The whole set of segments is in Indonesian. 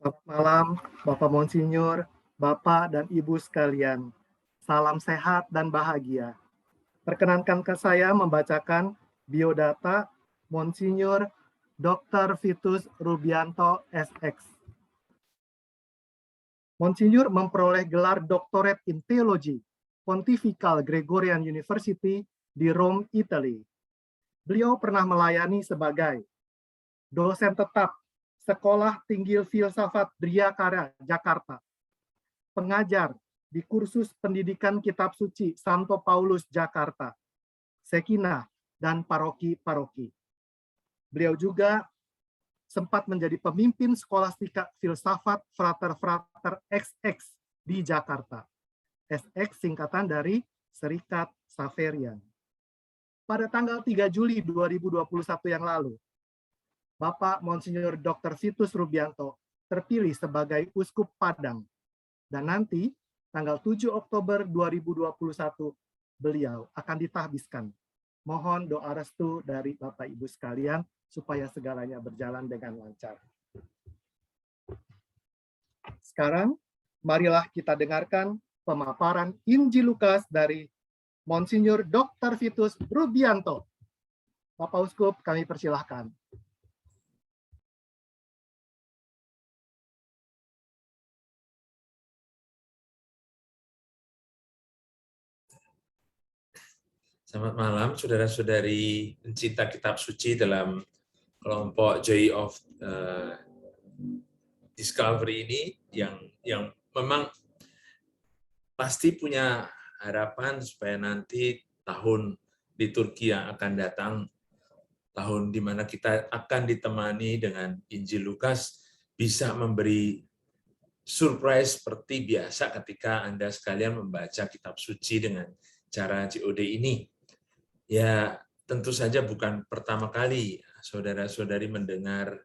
Selamat malam, Bapak Monsinyur, Bapak dan Ibu sekalian. Salam sehat dan bahagia. Perkenankan ke saya membacakan biodata Monsinyur Dr. Vitus Rubianto SX. Monsinyur memperoleh gelar Doctorate in Theology Pontifical Gregorian University di Rome, Italia. Beliau pernah melayani sebagai dosen tetap Sekolah Tinggi Filsafat Driakara, Jakarta, pengajar di kursus pendidikan kitab suci Santo Paulus, Jakarta, Sekinah, dan paroki-paroki. Beliau juga sempat menjadi pemimpin skolastika filsafat Frater-Frater XX di Jakarta. SX singkatan dari Serikat Xaverian. Pada tanggal 3 Juli 2021 yang lalu, Bapak Monsinyur Dr. Vitus Rubianto terpilih sebagai Uskup Padang, dan nanti tanggal 7 Oktober 2021 beliau akan ditahbiskan. Mohon doa restu dari Bapak Ibu sekalian supaya segalanya berjalan dengan lancar. Sekarang marilah kita dengarkan pemaparan Injil Lukas dari Monsinyur Dr. Vitus Rubianto. Bapak Uskup, kami persilahkan. Selamat malam, saudara-saudari pencinta kitab suci dalam kelompok Joy of Discovery ini yang memang pasti punya harapan supaya nanti tahun liturgi yang akan datang, tahun di mana kita akan ditemani dengan Injil Lukas, bisa memberi surprise seperti biasa ketika Anda sekalian membaca kitab suci dengan cara COD ini. Ya, tentu saja bukan pertama kali saudara-saudari mendengar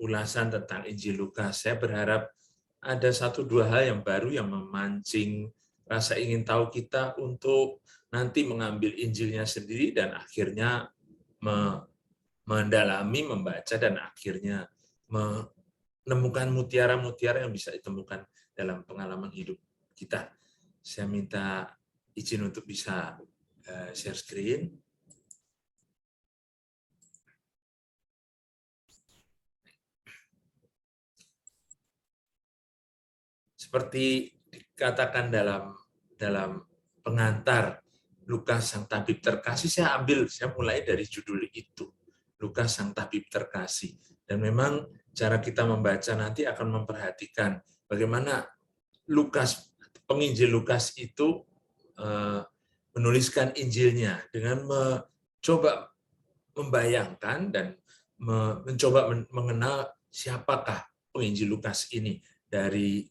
ulasan tentang Injil Lukas. Saya berharap ada satu dua hal yang baru yang memancing rasa ingin tahu kita untuk nanti mengambil Injilnya sendiri dan akhirnya mendalami, membaca, dan akhirnya menemukan mutiara-mutiara yang bisa ditemukan dalam pengalaman hidup kita. Saya minta izin untuk bisa share screen. Seperti dikatakan dalam pengantar Lukas Sang Tabib Terkasih, saya mulai dari judul itu, Lukas Sang Tabib Terkasih. Dan memang cara kita membaca nanti akan memperhatikan bagaimana Lukas, penginjil Lukas itu menuliskan Injilnya dengan mencoba membayangkan dan mencoba mengenal siapakah penginjil Lukas ini dari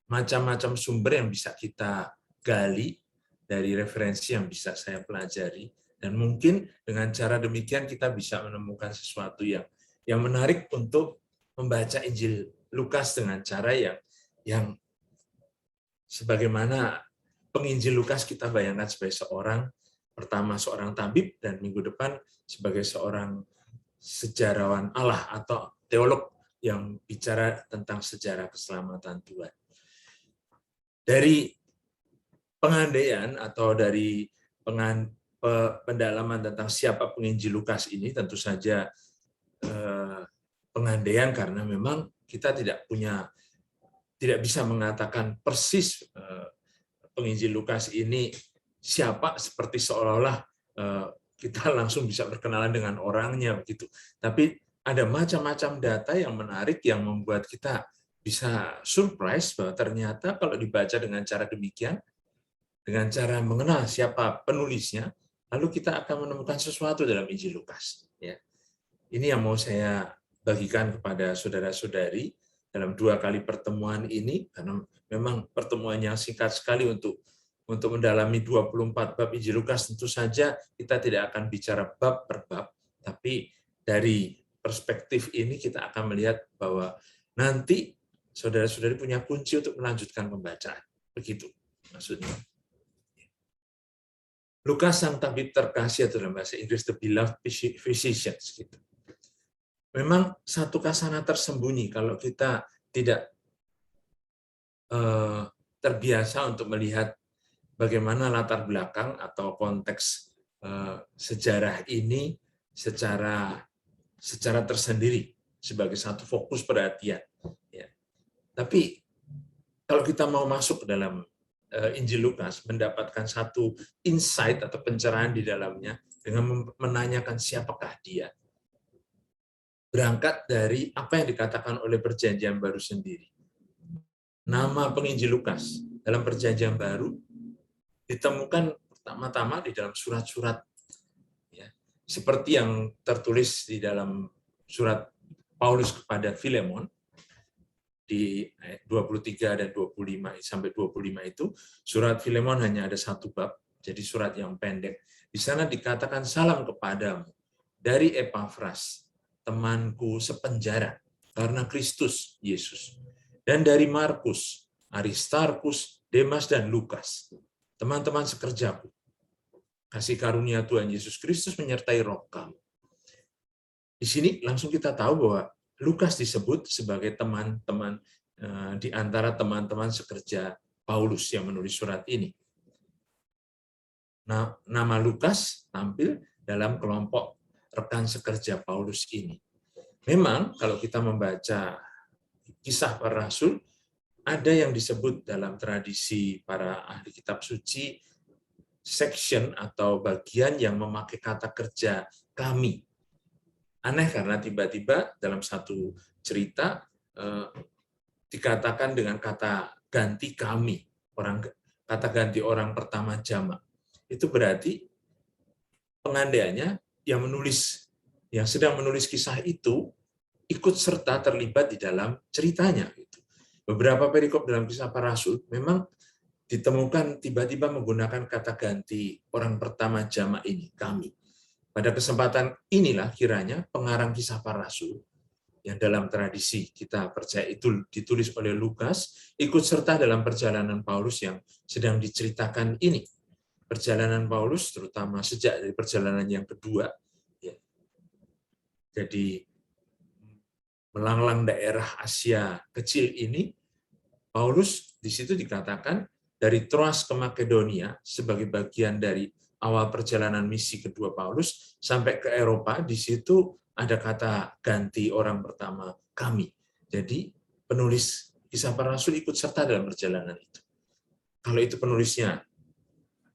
macam-macam sumber yang bisa kita gali, dari referensi yang bisa saya pelajari, dan mungkin dengan cara demikian kita bisa menemukan sesuatu yang menarik untuk membaca Injil Lukas dengan cara yang sebagaimana penginjil Lukas kita bayangkan sebagai pertama seorang tabib, dan minggu depan sebagai seorang sejarawan Allah atau teolog yang bicara tentang sejarah keselamatan Tuhan. Dari pengandaian atau dari pendalaman tentang siapa penginjil Lukas ini, tentu saja pengandaian karena memang kita tidak bisa mengatakan persis penginjil Lukas ini siapa, seperti seolah-olah kita langsung bisa berkenalan dengan orangnya begitu. Tapi ada macam-macam data yang menarik yang membuat kita bisa surprise bahwa ternyata kalau dibaca dengan cara demikian, dengan cara mengenal siapa penulisnya, lalu kita akan menemukan sesuatu dalam Injil Lukas. Ya. Ini yang mau saya bagikan kepada saudara-saudari dalam 2 kali pertemuan ini, karena memang pertemuan yang singkat sekali untuk mendalami 24 bab Injil Lukas. Tentu saja kita tidak akan bicara bab per bab, tapi dari perspektif ini kita akan melihat bahwa nanti saudara-saudari punya kunci untuk melanjutkan pembacaan. Begitu maksudnya. Lukas Sang Tabib Terkasih, atau dalam bahasa Inggris The Beloved Physicians. Gitu. memang satu kasana tersembunyi kalau kita tidak terbiasa untuk melihat bagaimana latar belakang atau konteks sejarah ini secara tersendiri sebagai satu fokus perhatian. Ya. Tapi kalau kita mau masuk ke dalam Injil Lukas, mendapatkan satu insight atau pencerahan di dalamnya dengan menanyakan siapakah dia. Berangkat dari apa yang dikatakan oleh Perjanjian Baru sendiri. Nama penginjil Lukas dalam Perjanjian Baru ditemukan pertama-tama di dalam surat-surat, ya, seperti yang tertulis di dalam surat Paulus kepada Filemon di ayat 23 dan 25 sampai 25 itu. Surat Filemon hanya ada satu bab, jadi surat yang pendek. Di sana dikatakan salam kepadamu dari Epafras, temanku sepenjara karena Kristus Yesus, dan dari Markus, Aristarkus, Demas, dan Lukas, teman-teman sekerjaku. Kasih karunia Tuhan Yesus Kristus menyertai roh kamu. Di sini langsung kita tahu bahwa Lukas disebut sebagai teman-teman di antara teman-teman sekerja Paulus yang menulis surat ini. Nah, nama Lukas tampil dalam kelompok rekan sekerja Paulus ini. Memang kalau kita membaca kisah para rasul, ada yang disebut dalam tradisi para ahli kitab suci section atau bagian yang memakai kata kerja kami. Aneh karena tiba-tiba dalam satu cerita dikatakan dengan kata ganti kami, kata ganti orang pertama jamak. Itu berarti pengandaiannya yang sedang menulis kisah itu ikut serta terlibat di dalam ceritanya. Beberapa perikop dalam kisah para rasul memang ditemukan tiba-tiba menggunakan kata ganti orang pertama jamak ini, kami. Pada kesempatan inilah kiranya pengarang kisah para rasul yang dalam tradisi kita percaya itu ditulis oleh Lukas ikut serta dalam perjalanan Paulus yang sedang diceritakan ini. Perjalanan Paulus terutama sejak dari perjalanan yang kedua, ya. Jadi melanglang daerah Asia kecil ini, Paulus di situ dikatakan dari Troas ke Makedonia sebagai bagian dari awal perjalanan misi kedua Paulus sampai ke Eropa. Di situ ada kata ganti orang pertama kami. Jadi penulis kisah para rasul ikut serta dalam perjalanan itu. Kalau itu penulisnya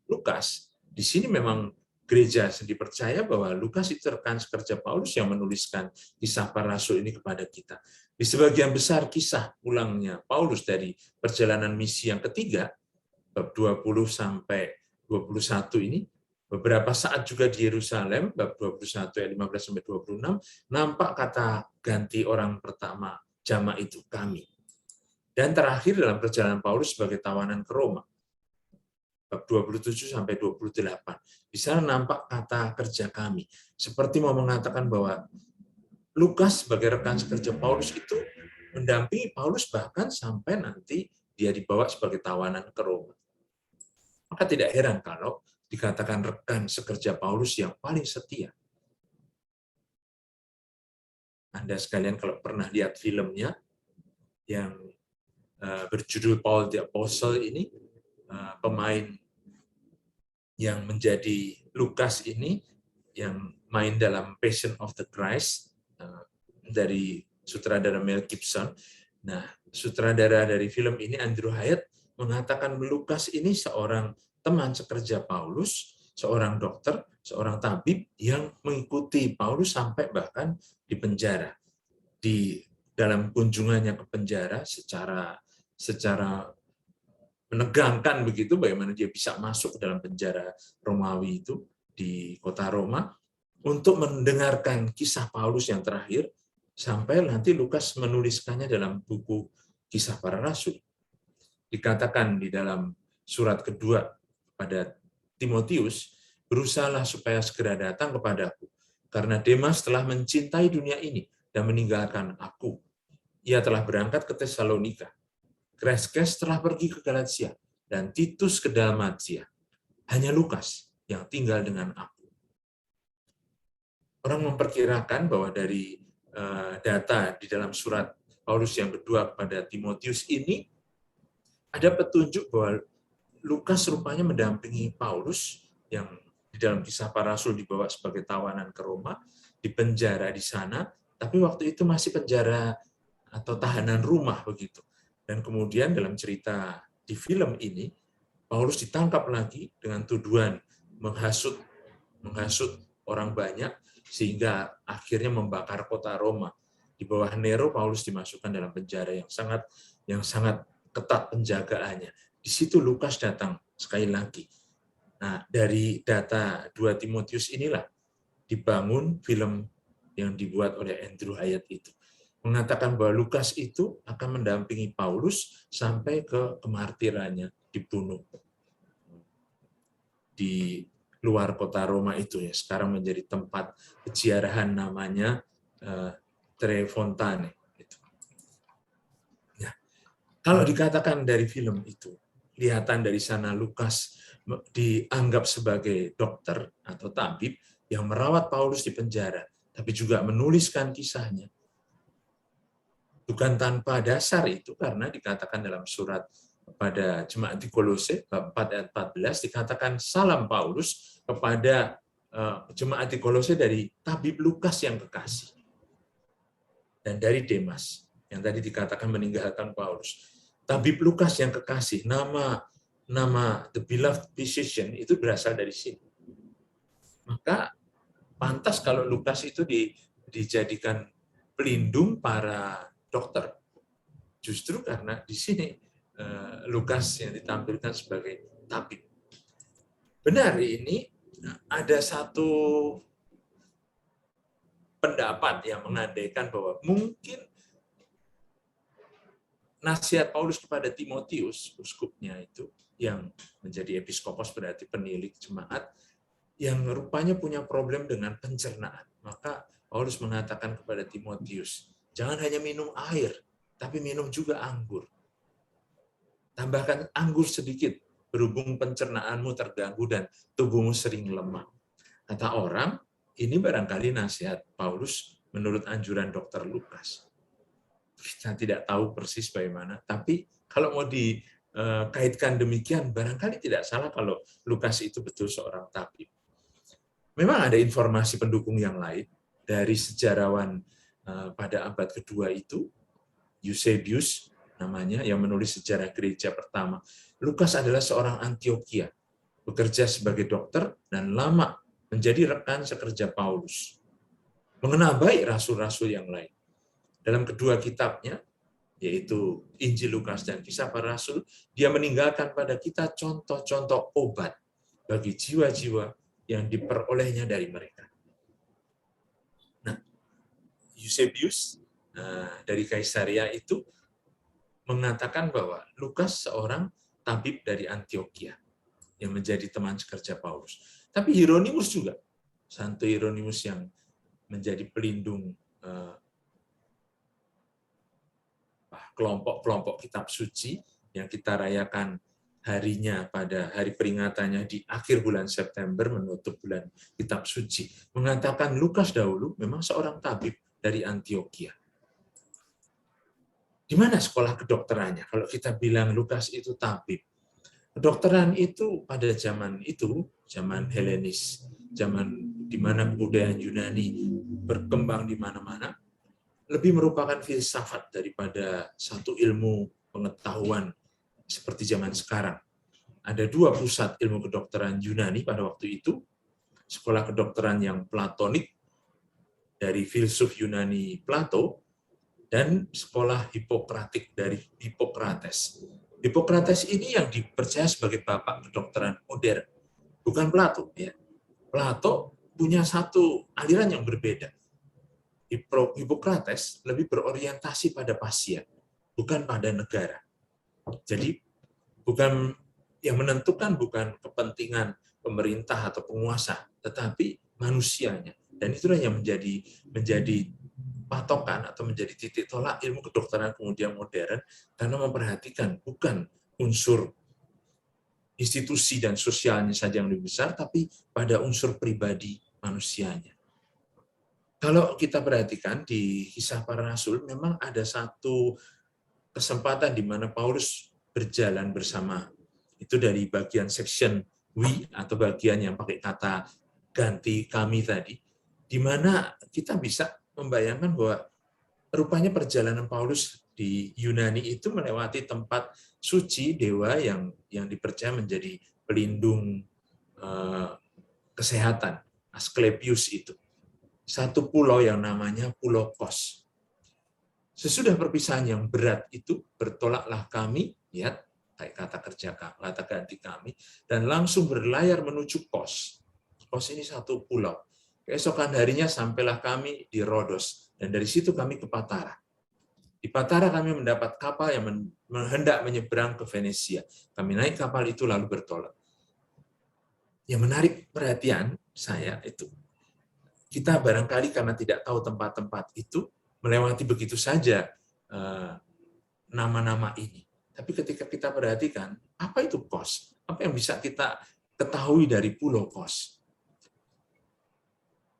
Lukas, di sini memang gereja sendiri percaya bahwa Lukas itu rekan sekerja Paulus yang menuliskan kisah para rasul ini kepada kita. Di sebagian besar kisah ulangnya Paulus dari perjalanan misi yang ketiga, bab 20 sampai 21 ini, beberapa saat juga di Yerusalem, bab 21 ayat 15 sampai 26, nampak kata ganti orang pertama jamak itu kami. Dan terakhir dalam perjalanan Paulus sebagai tawanan ke Roma, bab 27 sampai 28. Di sana nampak kata kerja kami. Seperti mau mengatakan bahwa Lukas sebagai rekan sekerja Paulus itu mendampingi Paulus bahkan sampai nanti dia dibawa sebagai tawanan ke Roma. Maka tidak heran kalau dikatakan rekan sekerja Paulus yang paling setia. Anda sekalian kalau pernah lihat filmnya yang berjudul Paul the Apostle ini, pemain yang menjadi Lukas ini yang main dalam Passion of the Christ dari sutradara Mel Gibson. Nah, sutradara dari film ini Andrew Hyatt mengatakan Lukas ini seorang teman sekerja Paulus, seorang dokter, seorang tabib yang mengikuti Paulus sampai bahkan di penjara. Di dalam kunjungannya ke penjara secara menegangkan begitu, bagaimana dia bisa masuk ke dalam penjara Romawi itu di kota Roma untuk mendengarkan kisah Paulus yang terakhir sampai nanti Lukas menuliskannya dalam buku Kisah Para Rasul. Dikatakan di dalam surat kedua pada Timotius, berusahalah supaya segera datang kepadaku karena Demas telah mencintai dunia ini dan meninggalkan aku. Ia telah berangkat ke Tesalonika. Kreskes telah pergi ke Galatia, dan Titus ke Dalmatia. Hanya Lukas yang tinggal dengan aku. Orang memperkirakan bahwa dari data di dalam surat Paulus yang kedua kepada Timotius ini, ada petunjuk bahwa Lukas rupanya mendampingi Paulus yang di dalam Kisah Para Rasul dibawa sebagai tawanan ke Roma, dipenjara di sana, tapi waktu itu masih penjara atau tahanan rumah begitu. Dan kemudian dalam cerita di film ini, Paulus ditangkap lagi dengan tuduhan menghasut orang banyak sehingga akhirnya membakar kota Roma. Di bawah Nero, Paulus dimasukkan dalam penjara yang sangat ketat penjagaannya. Di situ Lukas datang sekali lagi. Nah, dari data 2 Timotius inilah dibangun film yang dibuat oleh Andrew Hyatt itu. Mengatakan bahwa Lukas itu akan mendampingi Paulus sampai ke kemartirannya, dibunuh di luar kota Roma itu ya. Sekarang menjadi tempat peziarahan namanya Tre Fontane. Nah, kalau dikatakan dari film itu, kelihatan dari sana Lukas dianggap sebagai dokter atau tabib yang merawat Paulus di penjara, tapi juga menuliskan kisahnya. Bukan tanpa dasar itu, karena dikatakan dalam surat pada jemaat di Kolose, bab 4 ayat 14, dikatakan salam Paulus kepada jemaat di Kolose dari tabib Lukas yang kekasih. Dan dari Demas, yang tadi dikatakan meninggalkan Paulus. Tabib Lukas yang kekasih, nama The Beloved Physician itu berasal dari sini. Maka pantas kalau Lukas itu dijadikan pelindung para dokter. Justru karena di sini Lukas yang ditampilkan sebagai tabib. Benar, ini ada satu pendapat yang mengandaikan bahwa mungkin nasihat Paulus kepada Timotius, uskupnya itu, yang menjadi episkopos berarti penilik jemaat, yang rupanya punya problem dengan pencernaan. Maka Paulus mengatakan kepada Timotius, jangan hanya minum air, tapi minum juga anggur. Tambahkan anggur sedikit, berhubung pencernaanmu terganggu dan tubuhmu sering lemah. Kata orang, ini barangkali nasihat Paulus menurut anjuran Dr. Lukas. Kita tidak tahu persis bagaimana, tapi kalau mau dikaitkan demikian, barangkali tidak salah kalau Lukas itu betul seorang tabib. Memang ada informasi pendukung yang lain dari sejarawan pada abad kedua itu, Eusebius namanya, yang menulis sejarah gereja pertama. Lukas adalah seorang Antiokhia, bekerja sebagai dokter dan lama menjadi rekan sekerja Paulus. Mengenal baik rasul-rasul yang lain. Dalam kedua kitabnya, yaitu Injil Lukas dan Kisah Para Rasul, dia meninggalkan pada kita contoh-contoh obat bagi jiwa-jiwa yang diperolehnya dari mereka. Nah, Eusebius dari Kaisaria itu mengatakan bahwa Lukas seorang tabib dari Antiokhia yang menjadi teman sekerja Paulus. Tapi Hieronymus juga, Santo Hieronymus yang menjadi pelindung kelompok-kelompok kitab suci yang kita rayakan harinya pada hari peringatannya di akhir bulan September menutup bulan kitab suci, mengatakan Lukas dahulu memang seorang tabib dari Antiokhia. Di mana sekolah kedokterannya? Kalau kita bilang Lukas itu tabib, kedokteran itu pada zaman itu, zaman Helenis, zaman di mana kebudayaan Yunani berkembang di mana-mana, lebih merupakan filsafat daripada satu ilmu pengetahuan seperti zaman sekarang. Ada dua pusat ilmu kedokteran Yunani pada waktu itu, sekolah kedokteran yang platonik dari filsuf Yunani Plato, dan sekolah Hipokratik dari Hippocrates. Hippocrates ini yang dipercaya sebagai bapak kedokteran modern, bukan Plato. Ya. Plato punya satu aliran yang berbeda. Hippocrates lebih berorientasi pada pasien, bukan pada negara. Jadi bukan yang menentukan bukan kepentingan pemerintah atau penguasa, tetapi manusianya. Dan itulah yang menjadi patokan atau menjadi titik tolak ilmu kedokteran kemudian modern, karena memperhatikan bukan unsur institusi dan sosialnya saja yang lebih besar, tapi pada unsur pribadi manusianya. Kalau kita perhatikan di Kisah Para Rasul, memang ada satu kesempatan di mana Paulus berjalan bersama. Itu dari bagian section we atau bagian yang pakai kata ganti kami tadi, di mana kita bisa membayangkan bahwa rupanya perjalanan Paulus di Yunani itu melewati tempat suci dewa yang dipercaya menjadi pelindung kesehatan, Asklepios itu. Satu pulau yang namanya Pulau Kos. Sesudah perpisahan yang berat itu, bertolaklah kami, lihat, kayak kata ganti kami, dan langsung berlayar menuju Kos. Kos ini satu pulau. Keesokan harinya sampailah kami di Rodos, dan dari situ kami ke Patara. Di Patara kami mendapat kapal yang hendak menyeberang ke Venesia. Kami naik kapal itu lalu bertolak. Yang menarik perhatian saya itu, kita barangkali karena tidak tahu tempat-tempat itu, melewati begitu saja nama-nama ini. Tapi ketika kita perhatikan, apa itu Kos? Apa yang bisa kita ketahui dari Pulau Kos?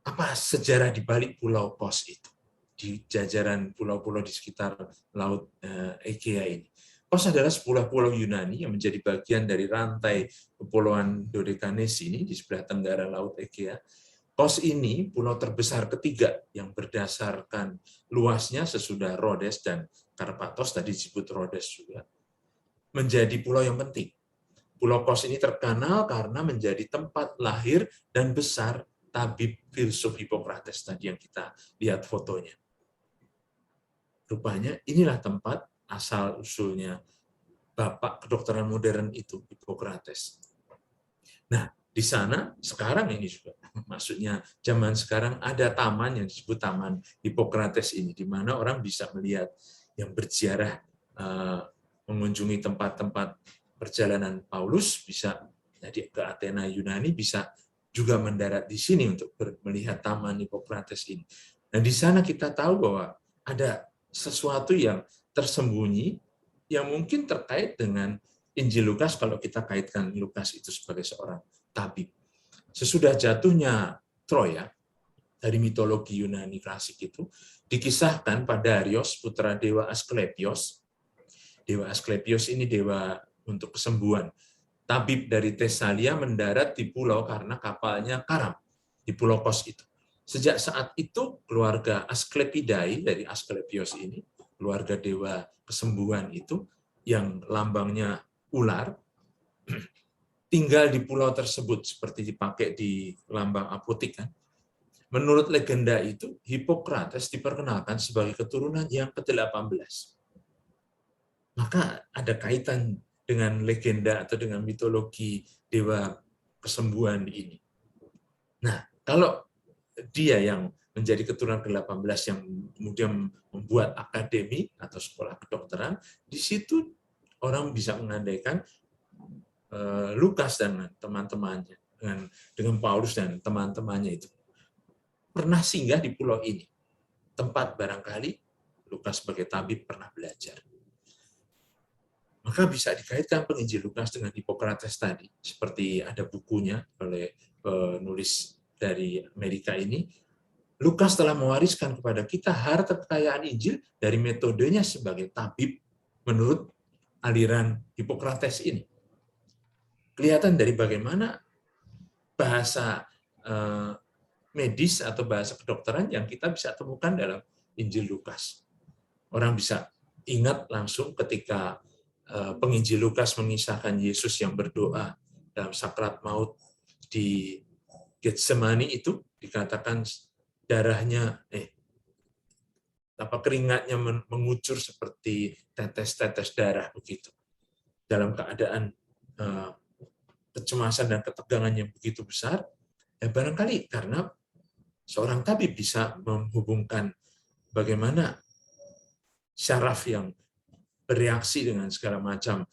Apa sejarah di balik Pulau Kos itu? Di jajaran pulau-pulau di sekitar Laut Egea ini. Kos adalah sebuah pulau Yunani yang menjadi bagian dari rantai Kepulauan Dodekanesi ini di sebelah tenggara Laut Egea. Kos ini pulau terbesar ketiga yang berdasarkan luasnya sesudah Rhodes dan Karpathos, tadi disebut Rhodes juga, menjadi pulau yang penting. Pulau Kos ini terkenal karena menjadi tempat lahir dan besar tabib filsuf Hippocrates tadi yang kita lihat fotonya. Rupanya inilah tempat asal-usulnya bapak kedokteran modern itu, Hippocrates. Nah, di sana sekarang ini juga, maksudnya zaman sekarang ada taman yang disebut Taman Hippocrates ini, di mana orang bisa melihat yang berziarah, mengunjungi tempat-tempat perjalanan Paulus, bisa jadi ke Athena Yunani, bisa juga mendarat di sini untuk melihat Taman Hippocrates ini. Dan di sana kita tahu bahwa ada sesuatu yang tersembunyi yang mungkin terkait dengan Injil Lukas kalau kita kaitkan Lukas itu sebagai seorang tabib. Sesudah jatuhnya Troya dari mitologi Yunani klasik itu, dikisahkan pada Darius, putra dewa Asklepios. Dewa Asklepios ini dewa untuk kesembuhan. Tabib dari Tesalia mendarat di pulau karena kapalnya karam di Pulau Kos itu. Sejak saat itu, keluarga Asklepidae dari Asklepios ini, keluarga dewa kesembuhan itu, yang lambangnya ular, tinggal di pulau tersebut seperti dipakai di lambang apotik kan. Menurut legenda itu, Hippocrates diperkenalkan sebagai keturunan yang ke-18. Maka ada kaitan dengan legenda atau dengan mitologi dewa kesembuhan ini. Nah, kalau dia yang menjadi keturunan ke-18 yang kemudian membuat akademi atau sekolah kedokteran, di situ orang bisa mengandaikan Lukas dan teman-temannya, dengan Paulus dan teman-temannya itu pernah singgah di pulau ini, tempat barangkali Lukas sebagai tabib pernah belajar. Maka bisa dikaitkan penginjil Lukas dengan Hippocrates tadi, seperti ada bukunya oleh penulis dari Amerika ini. Lukas telah mewariskan kepada kita harta kekayaan Injil dari metodenya sebagai tabib menurut aliran Hippocrates ini. Kelihatan dari bagaimana bahasa medis atau bahasa kedokteran yang kita bisa temukan dalam Injil Lukas. Orang bisa ingat langsung ketika penginjil Lukas mengisahkan Yesus yang berdoa dalam sakrat maut di Getsemani itu, dikatakan darahnya, keringatnya mengucur seperti tetes-tetes darah begitu. Dalam keadaan kecemasan dan ketegangan yang begitu besar, ya barangkali karena seorang tabib bisa menghubungkan bagaimana syaraf yang bereaksi dengan segala macam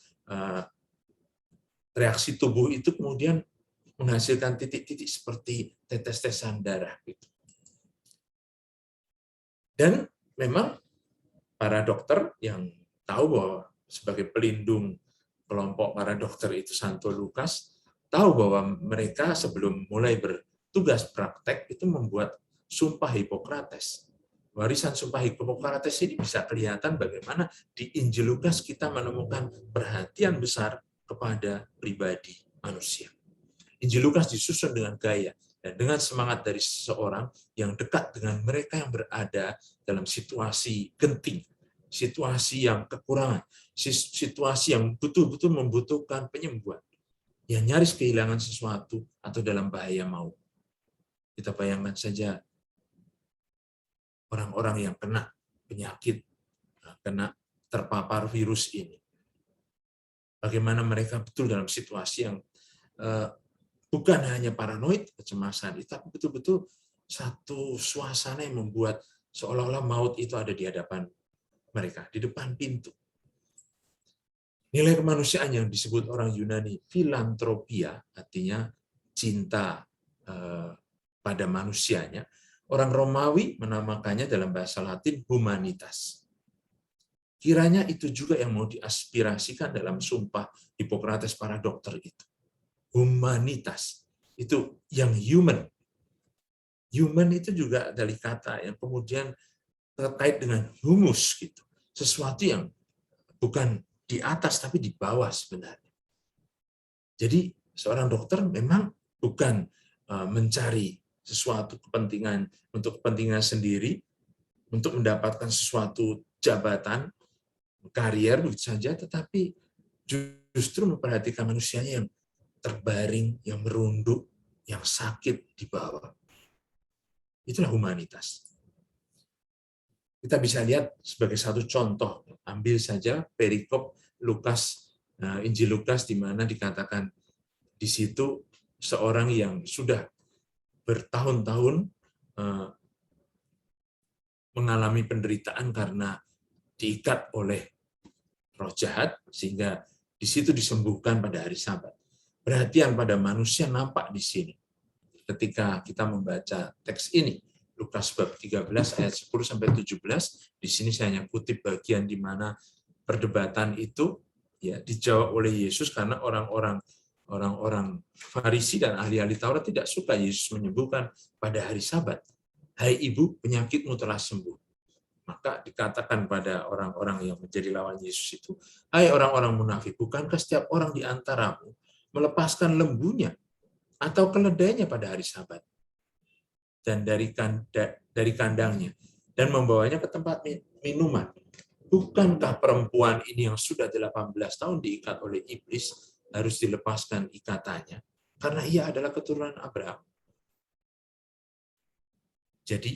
reaksi tubuh itu kemudian menghasilkan titik-titik seperti tetes-tetesan darah. Dan memang para dokter yang tahu bahwa sebagai pelindung kelompok para dokter itu Santo Lukas, tahu bahwa mereka sebelum mulai bertugas praktek itu membuat Sumpah Hipokrates. Warisan Sumpah Hipokrates ini bisa kelihatan bagaimana di Injil Lukas kita menemukan perhatian besar kepada pribadi manusia. Injil Lukas disusun dengan gaya dan dengan semangat dari seseorang yang dekat dengan mereka yang berada dalam situasi genting, situasi yang kekurangan, situasi yang betul-betul membutuhkan penyembuhan, yang nyaris kehilangan sesuatu atau dalam bahaya maut. Kita bayangkan saja orang-orang yang kena penyakit, kena terpapar virus ini. Bagaimana mereka betul dalam situasi yang bukan hanya paranoid, kecemasan, tapi betul-betul satu suasana yang membuat seolah-olah maut itu ada di hadapan mereka, di depan pintu. Nilai kemanusiaan yang disebut orang Yunani filantropia, artinya cinta pada manusianya. Orang Romawi menamakannya dalam bahasa Latin humanitas. Kiranya itu juga yang mau diaspirasikan dalam sumpah Hipokrates para dokter itu. Humanitas, itu yang human. Human itu juga dari kata yang kemudian terkait dengan humus, gitu. Sesuatu yang bukan di atas tapi di bawah sebenarnya. Jadi seorang dokter memang bukan mencari sesuatu kepentingan untuk kepentingan sendiri, untuk mendapatkan sesuatu jabatan, karier begitu saja, tetapi justru memperhatikan manusianya yang terbaring, yang merunduk, yang sakit di bawah. Itulah humanitas. Kita bisa lihat sebagai satu contoh, ambil saja perikop Lukas, Injil Lukas, di mana dikatakan di situ seorang yang sudah bertahun-tahun mengalami penderitaan karena diikat oleh roh jahat, sehingga di situ disembuhkan pada hari Sabat. Perhatian pada manusia nampak di sini. Ketika kita membaca teks ini, Lukas bab 13 ayat 10 sampai 17, di sini saya hanya kutip bagian di mana perdebatan itu ya dijawab oleh Yesus, karena orang-orang Farisi dan ahli-ahli Taurat tidak suka Yesus menyembuhkan pada hari Sabat. Hai ibu, penyakitmu telah sembuh. Maka dikatakan pada orang-orang yang menjadi lawan Yesus itu, hai orang-orang munafik, bukankah setiap orang di antaramu melepaskan lembunya atau keledainya pada hari Sabat dan dari kandangnya dan membawanya ke tempat minuman? Bukankah perempuan ini yang sudah 18 tahun diikat oleh iblis harus dilepaskan ikatannya karena ia adalah keturunan Abraham? Jadi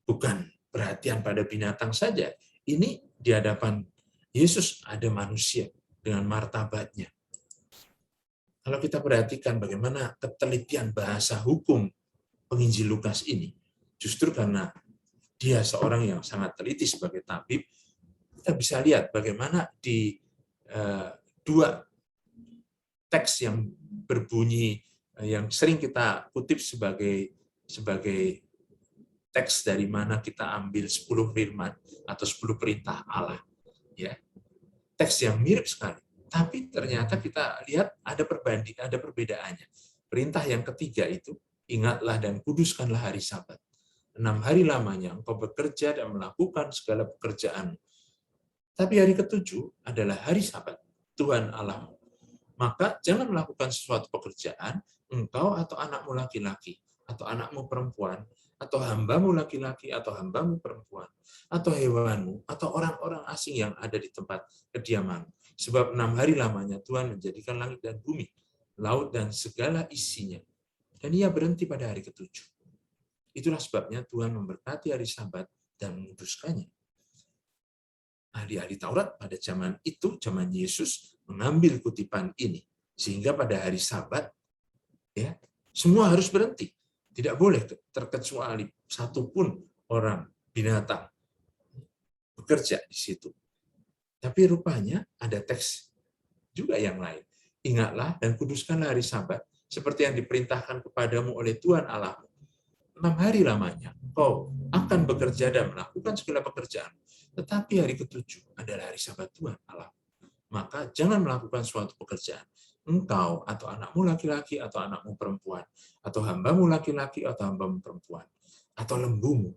bukan perhatian pada binatang saja. Ini di hadapan Yesus ada manusia dengan martabatnya. Kalau kita perhatikan bagaimana ketelitian bahasa hukum penginjil Lukas ini, justru karena dia seorang yang sangat teliti sebagai tabib, kita bisa lihat bagaimana di dua teks yang berbunyi, yang sering kita kutip sebagai teks dari mana kita ambil 10 firman atau 10 perintah Allah. Ya. Teks yang mirip sekali. Tapi ternyata kita lihat ada perbedaannya. Perintah yang ketiga itu, ingatlah dan kuduskanlah hari Sabat. 6 hari lamanya engkau bekerja dan melakukan segala pekerjaan. Tapi hari ketujuh adalah hari Sabat, Tuhan Allahmu. Maka jangan melakukan sesuatu pekerjaan, engkau atau anakmu laki-laki, atau anakmu perempuan, atau hambamu laki-laki, atau hambamu perempuan, atau hewanmu, atau orang-orang asing yang ada di tempat kediamanmu. Sebab 6 hari lamanya Tuhan menjadikan langit dan bumi, laut dan segala isinya. Dan ia berhenti pada hari ketujuh. Itulah sebabnya Tuhan memberkati hari Sabat dan menguduskannya. Ahli-ahli Taurat pada zaman itu, zaman Yesus, mengambil kutipan ini. Sehingga pada hari Sabat, ya, semua harus berhenti. Tidak boleh terkecuali satupun orang, binatang, bekerja di situ. Tapi rupanya ada teks juga yang lain. Ingatlah dan kuduskanlah hari Sabat, seperti yang diperintahkan kepadamu oleh Tuhan Allahmu. 6 hari lamanya, kau akan bekerja dan melakukan segala pekerjaan. Tetapi hari ketujuh adalah hari Sabat Tuhan Allah. Maka jangan melakukan suatu pekerjaan. Engkau atau anakmu laki-laki atau anakmu perempuan, atau hambamu laki-laki atau hambamu perempuan, atau lembumu,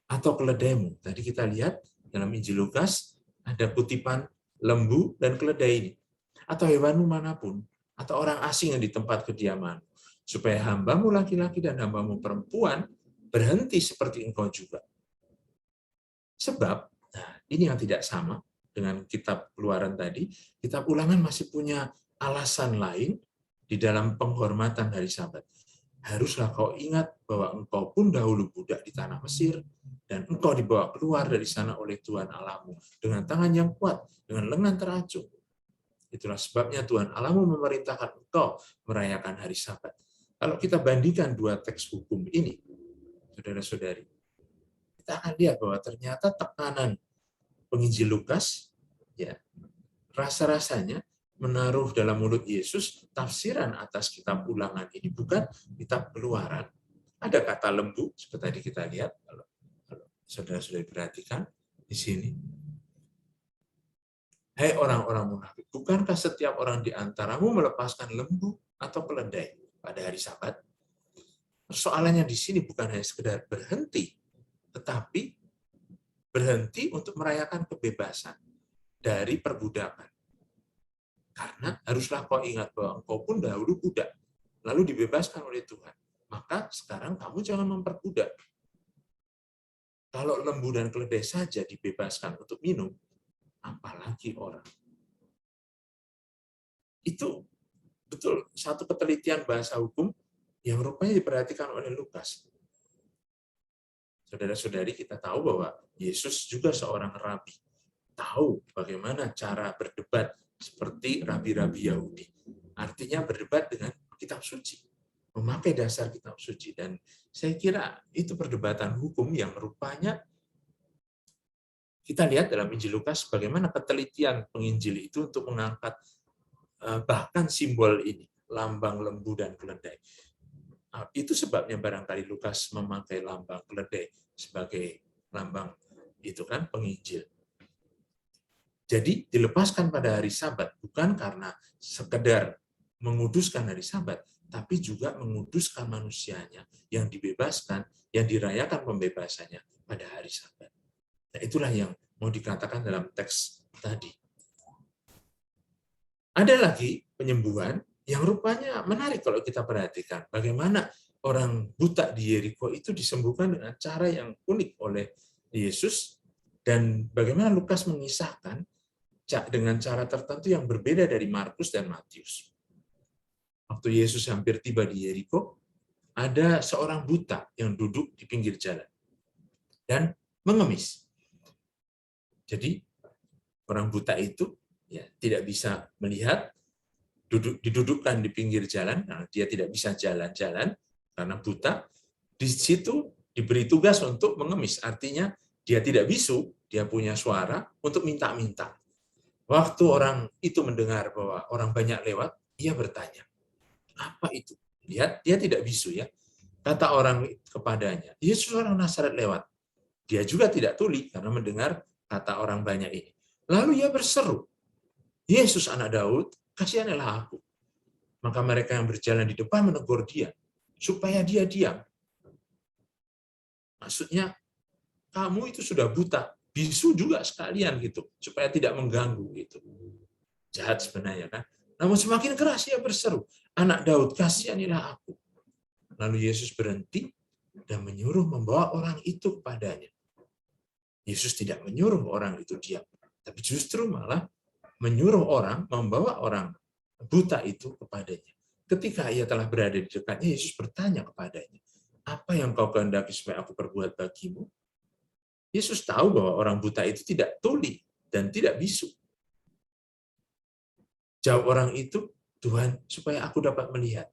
atau keledaimu. Tadi kita lihat dalam Injil Lukas ada kutipan lembu dan keledai ini. Atau hewanmu manapun, atau orang asing yang di tempat kediaman, supaya hambamu laki-laki dan hambamu perempuan berhenti seperti engkau juga. Sebab, nah ini yang tidak sama dengan kitab Keluaran tadi, kitab Ulangan masih punya alasan lain di dalam penghormatan hari Sabat. Haruslah kau ingat bahwa engkau pun dahulu budak di tanah Mesir, dan engkau dibawa keluar dari sana oleh Tuhan Allahmu dengan tangan yang kuat, dengan lengan teracung. Itulah sebabnya Tuhan Allahmu memerintahkan engkau merayakan hari Sabat. Kalau kita bandingkan dua teks hukum ini, saudara-saudari, kita akan lihat bahwa ternyata tekanan penginjil Lukas, ya, rasa-rasanya menaruh dalam mulut Yesus tafsiran atas kitab Ulangan ini bukan kitab Keluaran. Ada kata lembu, seperti tadi kita lihat, kalau saudara-saudari perhatikan di sini. Hai orang-orang munafik, bukankah setiap orang di antaramu melepaskan lembu atau keledai pada hari Sabat? Persoalannya di sini bukan hanya sekedar berhenti, tetapi berhenti untuk merayakan kebebasan dari perbudakan. Karena haruslah kau ingat bahwa engkau pun dahulu budak, lalu dibebaskan oleh Tuhan. Maka sekarang kamu jangan memperbudak. Kalau lembu dan keledai saja dibebaskan untuk minum, apalagi orang. Itu betul satu penelitian bahasa hukum yang rupanya diperhatikan oleh Lukas. Saudara-saudari, kita tahu bahwa Yesus juga seorang rabi. Tahu bagaimana cara berdebat seperti rabi-rabi Yahudi. Artinya berdebat dengan kitab suci. Memakai dasar kitab suci. Dan saya kira itu perdebatan hukum yang rupanya kita lihat dalam Injil Lukas bagaimana ketelitian penginjil itu untuk mengangkat bahkan simbol ini, lambang lembu dan keledai. Itu sebabnya barangkali Lukas memakai lambang keledai sebagai lambang itu kan penginjil. Jadi dilepaskan pada hari Sabat bukan karena sekedar menguduskan hari Sabat, tapi juga menguduskan manusianya yang dibebaskan, yang dirayakan pembebasannya pada hari Sabat. Nah, itulah yang mau dikatakan dalam teks tadi. Ada lagi penyembuhan yang rupanya menarik kalau kita perhatikan. Bagaimana orang buta di Yeriko itu disembuhkan dengan cara yang unik oleh Yesus, dan bagaimana Lukas mengisahkan dengan cara tertentu yang berbeda dari Markus dan Matius. Waktu Yesus hampir tiba di Yeriko, ada seorang buta yang duduk di pinggir jalan dan mengemis. Jadi orang buta itu ya tidak bisa melihat, didudukkan di pinggir jalan, karena dia tidak bisa jalan-jalan karena buta. Di situ diberi tugas untuk mengemis, artinya dia tidak bisu, dia punya suara untuk minta-minta. Waktu orang itu mendengar bahwa orang banyak lewat, ia bertanya, apa itu? Lihat, dia tidak bisu ya. Kata orang kepadanya, Yesus orang Nazaret lewat. Dia juga tidak tuli karena mendengar kata orang banyak ini. Lalu ia berseru, Yesus anak Daud, kasihanilah aku. Maka mereka yang berjalan di depan menegur dia, supaya dia diam. Maksudnya, kamu itu sudah buta, bisu juga sekalian gitu, supaya tidak mengganggu gitu. Jahat sebenarnya kan. Namun semakin keras ia berseru, anak Daud, kasihanilah aku. Lalu Yesus berhenti dan menyuruh membawa orang itu kepadanya. Yesus tidak menyuruh orang itu diam, tapi justru malah menyuruh orang membawa orang buta itu kepadanya. Ketika ia telah berada di dekatnya, Yesus bertanya kepadanya, apa yang kau kehendaki supaya aku perbuat bagimu? Yesus tahu bahwa orang buta itu tidak tuli dan tidak bisu. Jawab orang itu, Tuhan, supaya aku dapat melihat.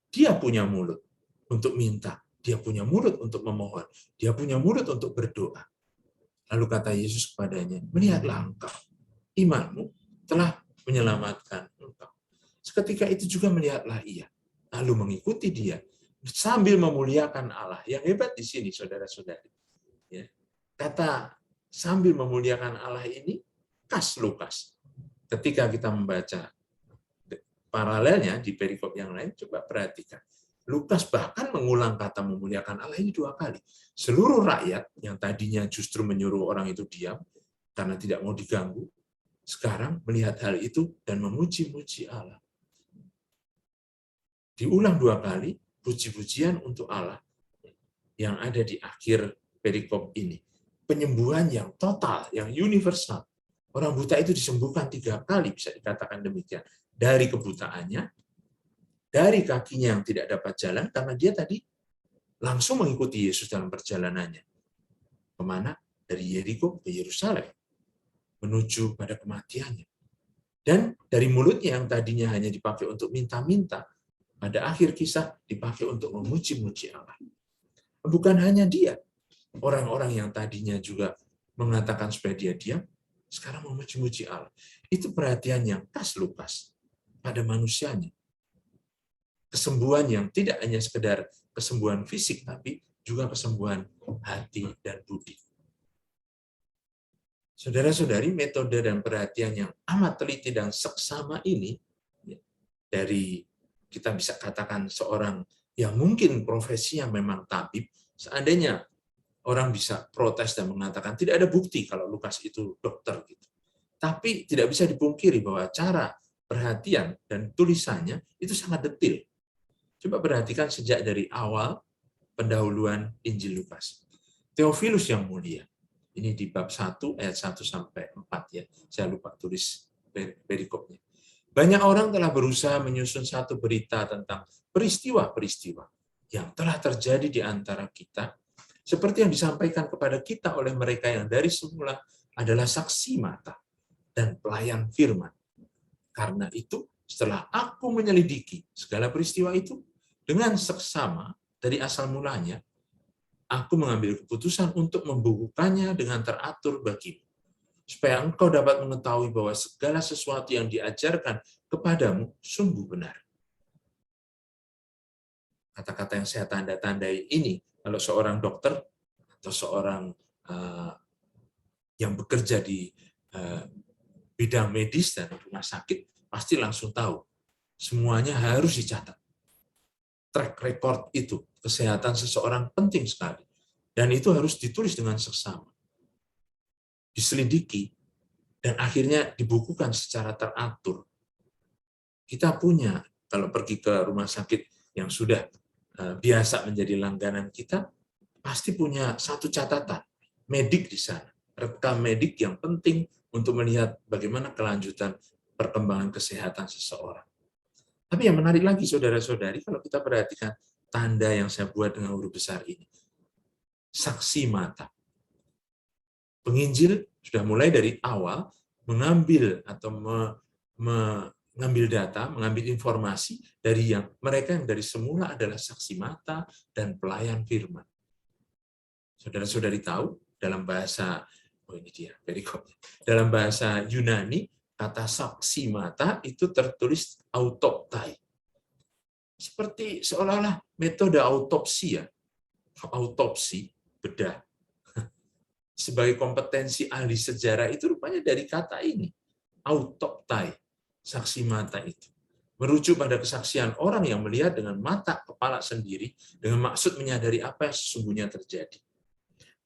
Dia punya mulut untuk minta, dia punya mulut untuk memohon, dia punya mulut untuk berdoa. Lalu kata Yesus kepadanya, melihatlah engkau, imanmu telah menyelamatkan engkau. Seketika itu juga melihatlah ia, lalu mengikuti dia, sambil memuliakan Allah. Yang hebat di sini, saudara-saudari. Ya. Kata sambil memuliakan Allah ini, khas Lukas. Ketika kita membaca paralelnya di perikop yang lain, coba perhatikan. Lukas bahkan mengulang kata memuliakan Allah ini 2 kali. Seluruh rakyat yang tadinya justru menyuruh orang itu diam karena tidak mau diganggu, sekarang melihat hal itu dan memuji-muji Allah. Diulang 2 kali, puji-pujian untuk Allah yang ada di akhir perikop ini. Penyembuhan yang total, yang universal. Orang buta itu disembuhkan 3 kali, bisa dikatakan demikian. Dari kebutaannya, dari kakinya yang tidak dapat jalan, karena dia tadi langsung mengikuti Yesus dalam perjalanannya. Kemana? Dari Yeriko ke Yerusalem, menuju pada kematiannya. Dan dari mulutnya yang tadinya hanya dipakai untuk minta-minta, pada akhir kisah dipakai untuk memuji-muji Allah. Bukan hanya dia, orang-orang yang tadinya juga mengatakan supaya dia diam, sekarang memuji-muji Allah. Itu perhatian yang khas Lukas pada manusianya. Kesembuhan yang tidak hanya sekedar kesembuhan fisik, tapi juga kesembuhan hati dan budi. Saudara-saudari, metode dan perhatian yang amat teliti dan seksama ini, dari kita bisa katakan seorang yang mungkin profesinya memang tabib, seandainya orang bisa protes dan mengatakan tidak ada bukti kalau Lukas itu dokter, gitu. Tapi tidak bisa dipungkiri bahwa cara perhatian dan tulisannya itu sangat detil. Coba perhatikan sejak dari awal pendahuluan Injil Lukas. Theophilus yang mulia, ini di bab 1 ayat 1 sampai 4 ya. Saya lupa tulis perikopnya. Banyak orang telah berusaha menyusun satu berita tentang peristiwa-peristiwa yang telah terjadi di antara kita, seperti yang disampaikan kepada kita oleh mereka yang dari semula adalah saksi mata dan pelayan firman. Karena itu, setelah aku menyelidiki segala peristiwa itu dengan seksama dari asal mulanya, aku mengambil keputusan untuk membukukannya dengan teratur bagimu, supaya engkau dapat mengetahui bahwa segala sesuatu yang diajarkan kepadamu sungguh benar. Kata-kata yang saya tanda-tandai ini, kalau seorang dokter atau seorang yang bekerja di bidang medis dan rumah sakit, pasti langsung tahu. Semuanya harus dicatat. Track record itu, kesehatan seseorang penting sekali. Dan itu harus ditulis dengan seksama. Diselidiki, dan akhirnya dibukukan secara teratur. Kita punya, kalau pergi ke rumah sakit yang sudah biasa menjadi langganan kita, pasti punya satu catatan, medik di sana. Rekam medik yang penting untuk melihat bagaimana kelanjutan perkembangan kesehatan seseorang. Tapi yang menarik lagi, saudara-saudari, kalau kita perhatikan tanda yang saya buat dengan huruf besar ini. Saksi mata. Penginjil sudah mulai dari awal mengambil atau mengambil data, mengambil informasi dari mereka yang dari semula adalah saksi mata dan pelayan firman. Saudara-saudari tahu, dalam bahasa, ini dia, dalam bahasa Yunani, kata saksi mata itu tertulis autoptai. Seperti seolah-olah metode autopsi ya. Autopsi, bedah. Sebagai kompetensi ahli sejarah itu rupanya dari kata ini. Autoptai, saksi mata itu. Merujuk pada kesaksian orang yang melihat dengan mata kepala sendiri dengan maksud menyadari apa yang sesungguhnya terjadi.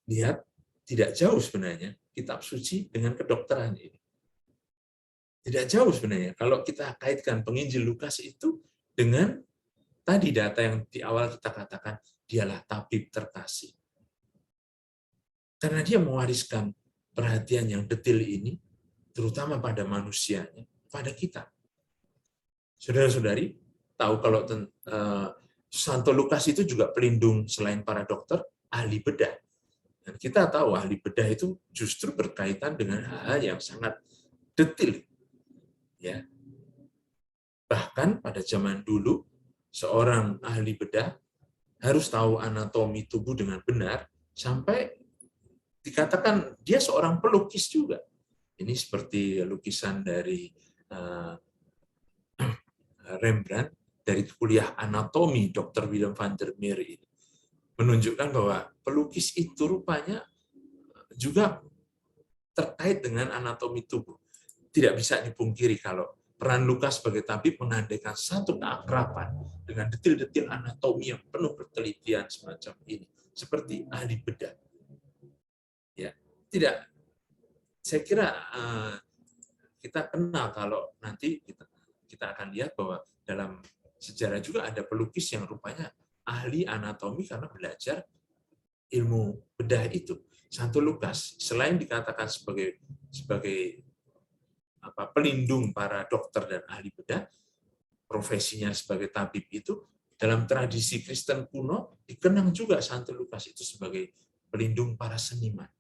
Lihat, tidak jauh sebenarnya kitab suci dengan kedokteran ini. Tidak jauh sebenarnya kalau kita kaitkan penginjil Lukas itu dengan tadi data yang di awal kita katakan dialah tabib terkasih. Karena dia mewariskan perhatian yang detil ini, terutama pada manusianya, pada kita. Saudara-saudari, tahu kalau Santo Lukas itu juga pelindung selain para dokter, ahli bedah. Dan kita tahu ahli bedah itu justru berkaitan dengan hal yang sangat detil. Ya. Bahkan pada zaman dulu, seorang ahli bedah harus tahu anatomi tubuh dengan benar, sampai dikatakan dia seorang pelukis juga. Ini seperti lukisan dari Rembrandt dari kuliah anatomi Dr. Willem van der Meer ini. Menunjukkan bahwa pelukis itu rupanya juga terkait dengan anatomi tubuh. Tidak bisa dipungkiri kalau peran Lukas sebagai tabib menandakan satu keakraban dengan detil-detil anatomi yang penuh pertelitian semacam ini, seperti ahli bedah. Ya, tidak. Saya kira kita kenal kalau nanti kita akan lihat bahwa dalam sejarah juga ada pelukis yang rupanya ahli anatomi karena belajar ilmu bedah itu. Santo Lukas selain dikatakan sebagai pelindung para dokter dan ahli bedah, profesinya sebagai tabib itu dalam tradisi Kristen kuno dikenang juga Santo Lukas itu sebagai pelindung para seniman.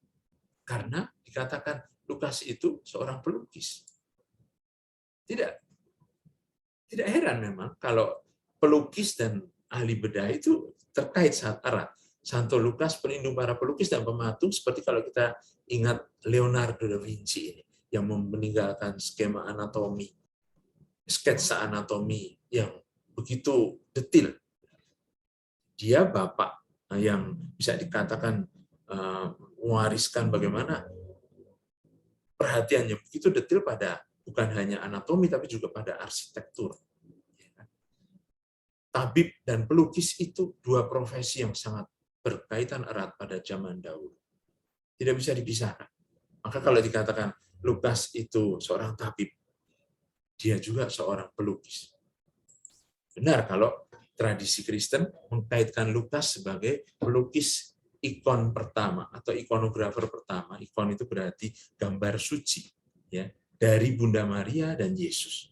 Karena dikatakan Lukas itu seorang pelukis. Tidak heran memang kalau pelukis dan ahli bedah itu terkait sangat erat. Santo Lukas pelindung para pelukis dan pematung, seperti kalau kita ingat Leonardo da Vinci ini, yang meninggalkan skema anatomi, sketsa anatomi yang begitu detil. Dia bapak yang bisa dikatakan mewariskan bagaimana perhatiannya begitu detil pada bukan hanya anatomi, tapi juga pada arsitektur. Tabib dan pelukis itu dua profesi yang sangat berkaitan erat pada zaman dahulu. Tidak bisa dipisahkan. Maka kalau dikatakan Lukas itu seorang tabib, dia juga seorang pelukis. Benar kalau tradisi Kristen mengkaitkan Lukas sebagai pelukis ikon pertama atau ikonografer pertama. Ikon itu berarti gambar suci, ya, dari Bunda Maria dan Yesus.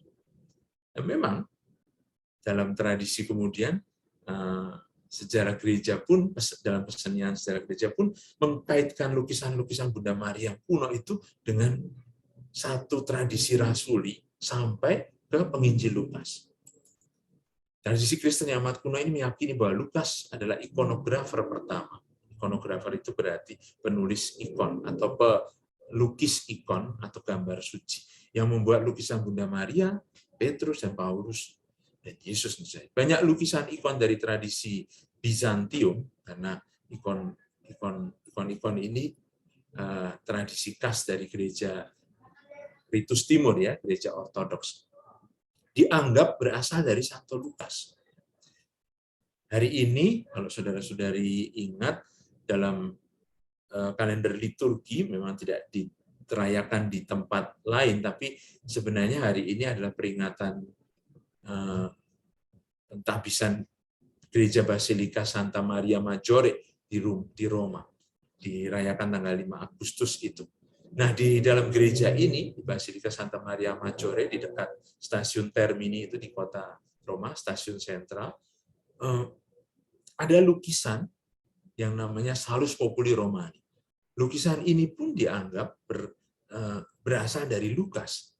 Dan memang dalam tradisi kemudian sejarah gereja pun, dalam kesenian sejarah gereja pun mengkaitkan lukisan-lukisan Bunda Maria yang kuno itu dengan satu tradisi rasuli sampai ke penginjil Lukas. Tradisi Kristen yang amat kuno ini meyakini bahwa Lukas adalah ikonografer pertama. Ikonografer itu berarti penulis ikon atau pelukis ikon atau gambar suci yang membuat lukisan Bunda Maria, Petrus dan Paulus dan Yesus misalnya. Banyak lukisan ikon dari tradisi Bizantium karena ikon ini tradisi khas dari gereja Ritus Timur, ya, gereja Ortodoks, dianggap berasal dari Santo Lukas. Hari ini, kalau saudara-saudari ingat, dalam kalender liturgi memang tidak diterayakan di tempat lain, tapi sebenarnya hari ini adalah peringatan pentahbisan Gereja Basilika Santa Maria Maggiore di Roma, dirayakan tanggal 5 Agustus itu. Nah, di dalam gereja ini, di Basilika Santa Maria Maggiore, di dekat stasiun Termini itu di kota Roma, stasiun sentral, ada lukisan yang namanya Salus Populi Romani. Lukisan ini pun dianggap berasal dari Lukas.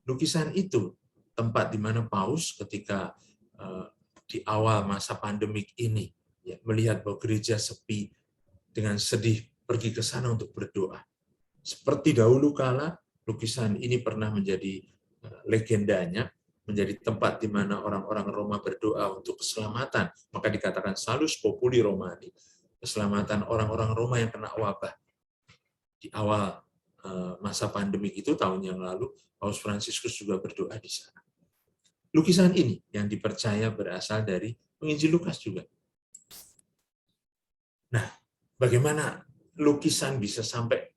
Lukisan itu tempat di mana Paus ketika di awal masa pandemik ini, ya, melihat bahwa gereja sepi, dengan sedih pergi ke sana untuk berdoa. Seperti dahulu kala, lukisan ini pernah menjadi legendanya, menjadi tempat di mana orang-orang Roma berdoa untuk keselamatan. Maka dikatakan Salus Populi Romani, keselamatan orang-orang Roma yang kena wabah. Di awal masa pandemik itu tahun yang lalu, Paus Fransiskus juga berdoa di sana. Lukisan ini yang dipercaya berasal dari penginjil Lukas juga. Nah, bagaimana lukisan bisa sampai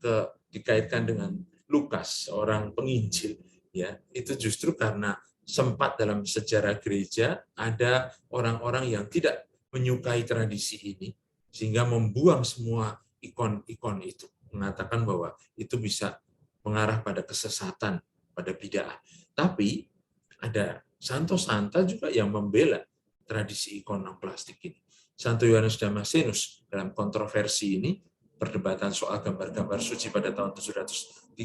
dikaitkan dengan Lukas, seorang penginjil? Ya, itu justru karena sempat dalam sejarah gereja ada orang-orang yang tidak menyukai tradisi ini, sehingga membuang semua ikon-ikon itu, mengatakan bahwa itu bisa mengarah pada kesesatan, pada bid'ah. Tapi ada santo-santa juga yang membela tradisi ikon plastik ini. Santo Yohanes Damascenus dalam kontroversi ini, perdebatan soal gambar-gambar suci pada tahun 730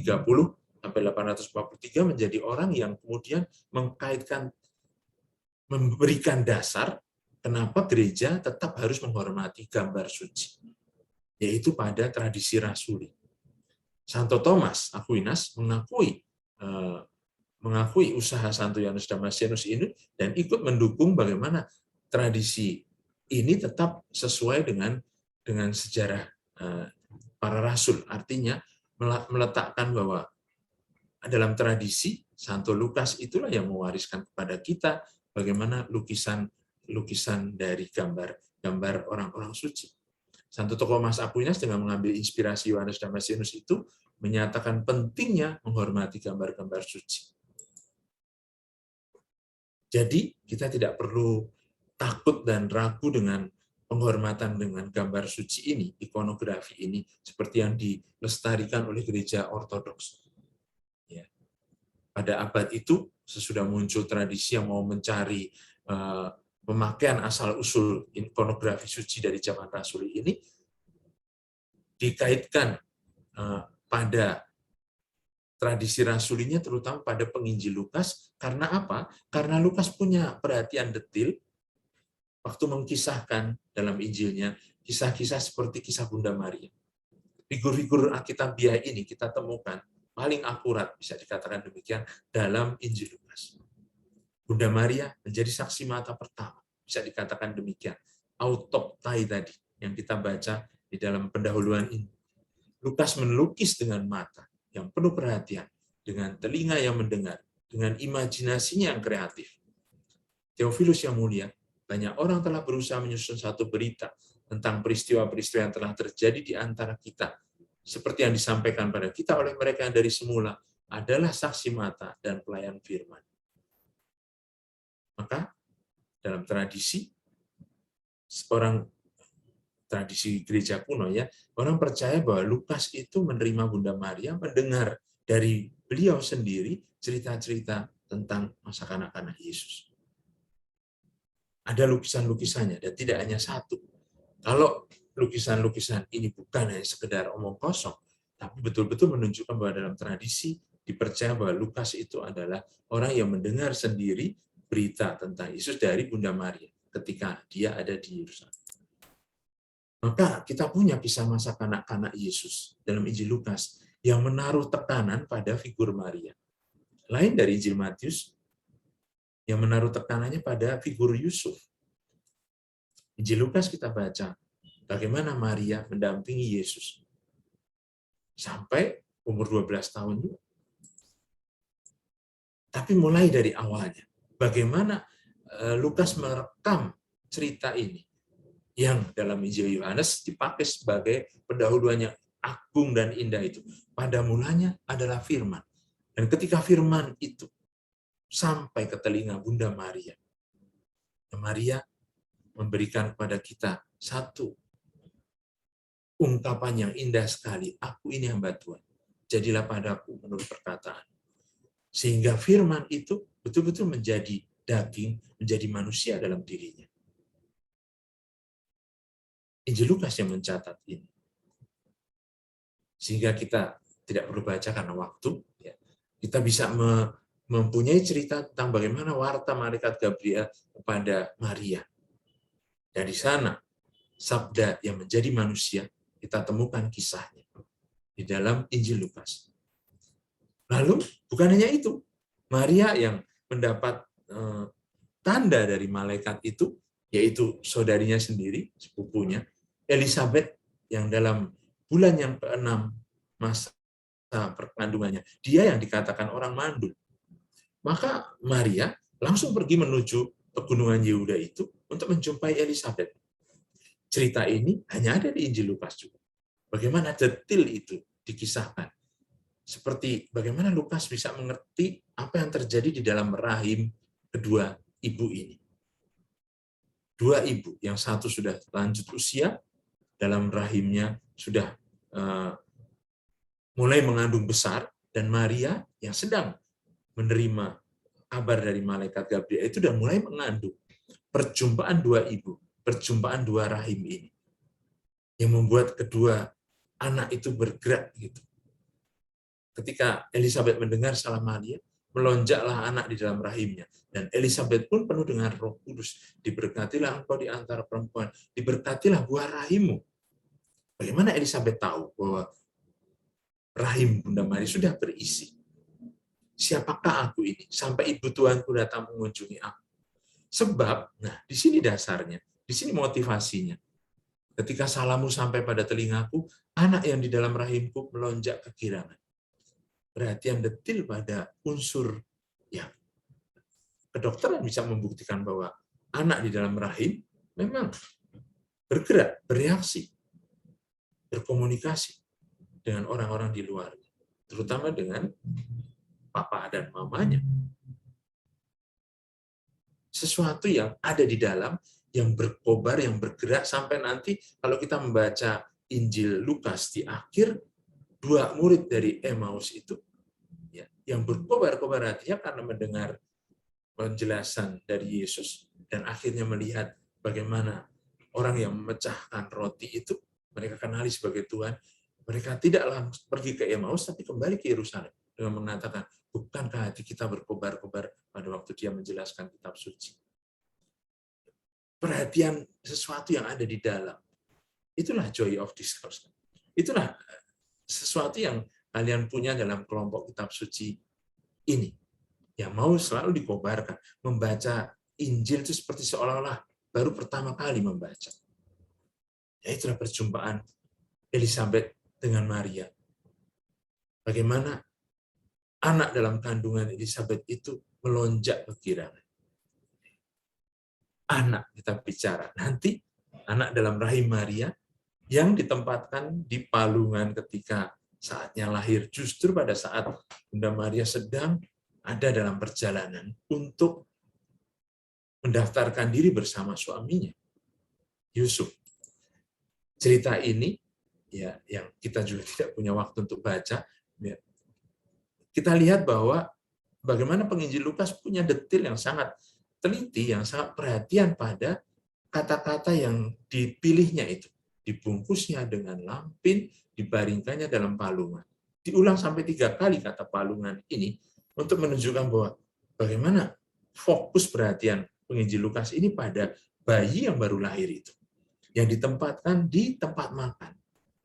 sampai 843, menjadi orang yang kemudian memberikan dasar kenapa gereja tetap harus menghormati gambar suci, yaitu pada tradisi rasuli. Santo Thomas Aquinas mengakui usaha Santo Yohanes Damascenus ini dan ikut mendukung bagaimana tradisi ini tetap sesuai dengan sejarah para rasul. Artinya meletakkan bahwa dalam tradisi, Santo Lukas itulah yang mewariskan kepada kita bagaimana lukisan dari gambar orang-orang suci. Santo Thomas Aquinas dengan mengambil inspirasi Yohanes Damascenus itu menyatakan pentingnya menghormati gambar-gambar suci. Jadi kita tidak perlu takut dan ragu dengan penghormatan dengan gambar suci ini, ikonografi ini, seperti yang dilestarikan oleh gereja ortodoks. Ya. Pada abad itu, sesudah muncul tradisi yang mau mencari pemakaian asal-usul ikonografi suci dari zaman Rasuli ini, dikaitkan pada tradisi rasulinya, terutama pada penginjil Lukas. Karena apa? Karena Lukas punya perhatian detil waktu mengkisahkan dalam Injilnya kisah-kisah seperti kisah Bunda Maria. Figur-figur Alkitabiah ini kita temukan paling akurat, bisa dikatakan demikian, dalam Injil Lukas. Bunda Maria menjadi saksi mata pertama, bisa dikatakan demikian. Autoptai tadi yang kita baca di dalam pendahuluan ini. Lukas melukis dengan mata yang penuh perhatian, dengan telinga yang mendengar, dengan imajinasinya yang kreatif. Theophilus yang mulia, banyak orang telah berusaha menyusun satu berita tentang peristiwa-peristiwa yang telah terjadi di antara kita, seperti yang disampaikan pada kita oleh mereka yang dari semula adalah saksi mata dan pelayan firman. Maka dalam tradisi gereja kuno ya, orang percaya bahwa Lukas itu menerima Bunda Maria, mendengar dari beliau sendiri cerita-cerita tentang masa kanak-kanak Yesus. Ada lukisan-lukisannya dan tidak hanya satu. Kalau lukisan-lukisan ini bukan hanya sekedar omong kosong, tapi betul-betul menunjukkan bahwa dalam tradisi dipercaya bahwa Lukas itu adalah orang yang mendengar sendiri berita tentang Yesus dari Bunda Maria ketika dia ada di Yerusalem. Maka kita punya kisah masa kanak-kanak Yesus dalam Injil Lukas yang menaruh tekanan pada figur Maria. Lain dari Injil Matius yang menaruh tekanannya pada figur Yusuf. Injil Lukas kita baca bagaimana Maria mendampingi Yesus sampai umur 12 tahun juga. Tapi mulai dari awalnya, bagaimana Lukas merekam cerita ini yang dalam Injil Yohanes dipakai sebagai pendahuluannya agung dan indah itu. Pada mulanya adalah firman. Dan ketika firman itu sampai ke telinga Bunda Maria, Maria memberikan kepada kita satu ungkapan yang indah sekali. Aku ini hamba Tuhan. Jadilah padaku menurut perkataan. Sehingga firman itu betul-betul menjadi daging, menjadi manusia dalam dirinya. Injil Lukas yang mencatat ini. Sehingga kita tidak perlu baca karena waktu. Ya. Kita bisa mempunyai cerita tentang bagaimana warta malaikat Gabriel kepada Maria. Dari sana, sabda yang menjadi manusia, kita temukan kisahnya di dalam Injil Lukas. Lalu, bukan hanya itu. Maria yang mendapat tanda dari malaikat itu, yaitu saudarinya sendiri, sepupunya, Elisabeth yang dalam bulan yang ke-6 masa perkandungannya, dia yang dikatakan orang mandul. Maka Maria langsung pergi menuju pegunungan Yehuda itu untuk menjumpai Elisabeth. Cerita ini hanya ada di Injil Lukas juga. Bagaimana detil itu dikisahkan. Seperti bagaimana Lukas bisa mengerti apa yang terjadi di dalam rahim kedua ibu ini. Dua ibu, yang satu sudah lanjut usia, dalam rahimnya sudah mulai mengandung besar, dan Maria yang sedang menerima kabar dari malaikat Gabriel itu sudah mulai mengandung. Perjumpaan dua ibu, perjumpaan dua rahim ini, yang membuat kedua anak itu bergerak gitu. Ketika Elisabeth mendengar salam Maria, melonjaklah anak di dalam rahimnya. Dan Elisabeth pun penuh dengan Roh Kudus. Diberkatilah engkau di antara perempuan, diberkatilah buah rahimmu. Bagaimana Elisabeth tahu bahwa rahim Bunda Maria sudah berisi? Siapakah aku ini? Sampai ibu Tuhanku datang mengunjungi aku. Sebab, nah di sini dasarnya, di sini motivasinya. Ketika salammu sampai pada telingaku, anak yang di dalam rahimku melonjak kegirangan. perhatian detil pada unsur ya kedokteran bisa membuktikan bahwa anak di dalam rahim memang bergerak, bereaksi, berkomunikasi dengan orang-orang di luar, terutama dengan papa dan mamanya. Sesuatu yang ada di dalam, yang berkobar, yang bergerak, sampai nanti kalau kita membaca Injil Lukas di akhir, dua murid dari Emmaus itu, ya, yang berkobar-kobar hatinya karena mendengar penjelasan dari Yesus, dan akhirnya melihat bagaimana orang yang memecahkan roti itu, mereka kenali sebagai Tuhan, mereka tidak langsung pergi ke Emmaus, tapi kembali ke Yerusalem, dengan mengatakan, bukankah hati kita berkobar-kobar pada waktu dia menjelaskan kitab suci. Perhatian sesuatu yang ada di dalam. Itulah joy of discourse. Itulah sesuatu yang kalian punya dalam kelompok kitab suci ini. Yang mau selalu dikobarkan. Membaca Injil itu seperti seolah-olah baru pertama kali membaca. Ya, itulah perjumpaan Elizabeth dengan Maria. Bagaimana anak dalam kandungan Elizabeth itu melonjak kegirangan. Anak kita bicara. Nanti anak dalam rahim Maria yang ditempatkan di palungan ketika saatnya lahir. Justru pada saat Bunda Maria sedang ada dalam perjalanan untuk mendaftarkan diri bersama suaminya, Yusuf. Cerita ini, ya, yang kita juga tidak punya waktu untuk baca, ya, kita lihat bahwa bagaimana penginjil Lukas punya detail yang sangat teliti, yang sangat perhatian pada kata-kata yang dipilihnya itu. Dibungkusnya dengan lampin, dibaringkannya dalam palungan. Diulang sampai 3 kali kata palungan ini untuk menunjukkan bahwa bagaimana fokus perhatian penginjil Lukas ini pada bayi yang baru lahir itu, yang ditempatkan di tempat makan.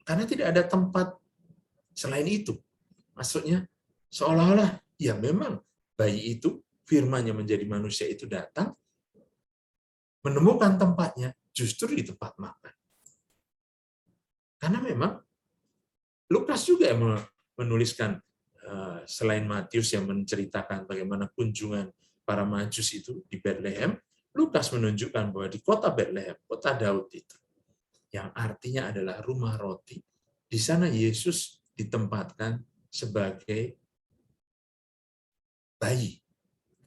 Karena tidak ada tempat selain itu. Maksudnya, seolah-olah, ya memang bayi itu, firman yang menjadi manusia itu datang, menemukan tempatnya justru di tempat makan. Karena memang Lukas juga yang menuliskan, selain Matius yang menceritakan bagaimana kunjungan para Majus itu di Bethlehem, Lukas menunjukkan bahwa di kota Bethlehem, kota Daud itu, yang artinya adalah rumah roti, di sana Yesus ditempatkan sebagai bayi.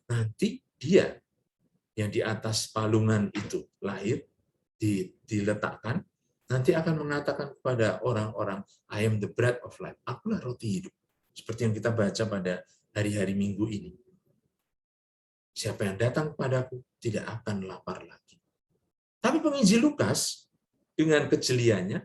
Nanti dia yang di atas palungan itu lahir, diletakkan, nanti akan mengatakan kepada orang-orang, I am the bread of life. Akulah roti hidup. Seperti yang kita baca pada hari-hari Minggu ini. Siapa yang datang kepadaku tidak akan lapar lagi. Tapi penginjil Lukas dengan kejeliannya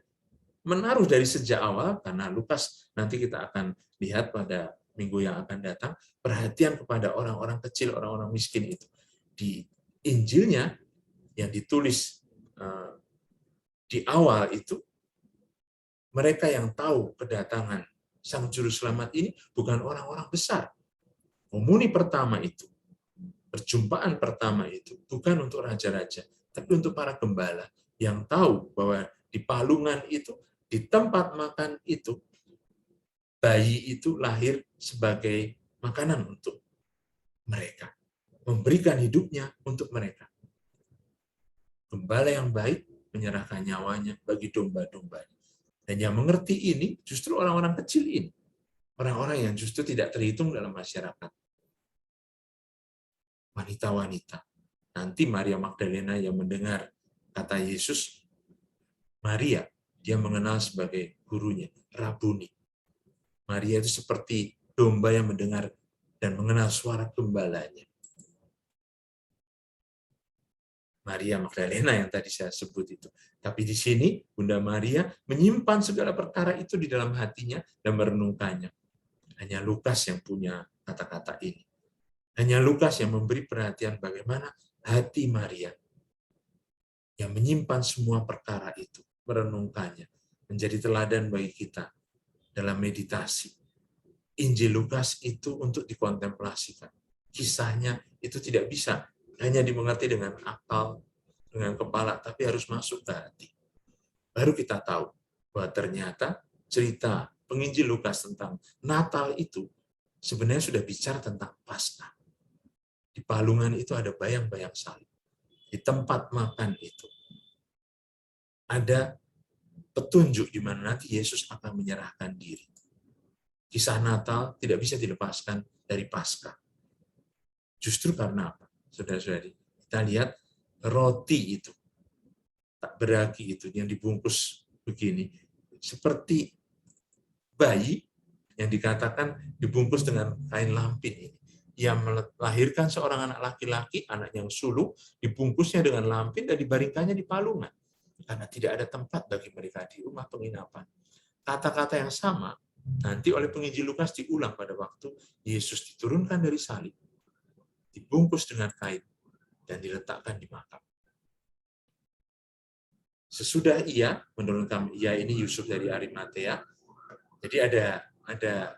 menaruh dari sejak awal, karena Lukas nanti kita akan lihat pada minggu yang akan datang, perhatian kepada orang-orang kecil, orang-orang miskin itu. Di Injilnya yang ditulis di awal itu, mereka yang tahu kedatangan Sang Juru Selamat ini bukan orang-orang besar. Komuni pertama itu, perjumpaan pertama itu, bukan untuk raja-raja, tapi untuk para gembala yang tahu bahwa di palungan itu, di tempat makan itu, bayi itu lahir sebagai makanan untuk mereka. Memberikan hidupnya untuk mereka. Gembala yang baik menyerahkan nyawanya bagi domba-dombanya. Dan yang mengerti ini justru orang-orang kecil ini. Orang-orang yang justru tidak terhitung dalam masyarakat. Wanita-wanita. Nanti Maria Magdalena yang mendengar kata Yesus, Maria, dia mengenal sebagai gurunya, Rabuni. Maria itu seperti domba yang mendengar dan mengenal suara gembalanya. Maria Magdalena yang tadi saya sebut itu. Tapi di sini Bunda Maria menyimpan segala perkara itu di dalam hatinya dan merenungkannya. Hanya Lukas yang punya kata-kata ini. Hanya Lukas yang memberi perhatian bagaimana hati Maria yang menyimpan semua perkara itu, merenungkannya, menjadi teladan bagi kita dalam meditasi. Injil Lukas itu untuk dikontemplasikan. Kisahnya itu tidak bisa hanya dimengerti dengan akal, dengan kepala, tapi harus masuk ke hati. Baru kita tahu bahwa ternyata cerita penginjil Lukas tentang Natal itu sebenarnya sudah bicara tentang Paskah. Di palungan itu ada bayang-bayang salib. Di tempat makan itu ada petunjuk di mana nanti Yesus akan menyerahkan diri. Kisah Natal tidak bisa dilepaskan dari Paskah. Justru karena apa? Saudara-saudari, kita lihat roti itu, tak beragi itu, yang dibungkus begini, seperti bayi yang dikatakan dibungkus dengan kain lampin ini. Ia melahirkan seorang anak laki-laki, anak yang sulung, dibungkusnya dengan lampin dan dibaringkannya di palungan. Karena tidak ada tempat bagi mereka di rumah penginapan. Kata-kata yang sama nanti oleh penginjil Lukas diulang pada waktu Yesus diturunkan dari salib, dibungkus dengan kain, dan diletakkan di makam. Sesudah ia menurunkan, ia ini Yusuf dari Arimatea. Jadi ada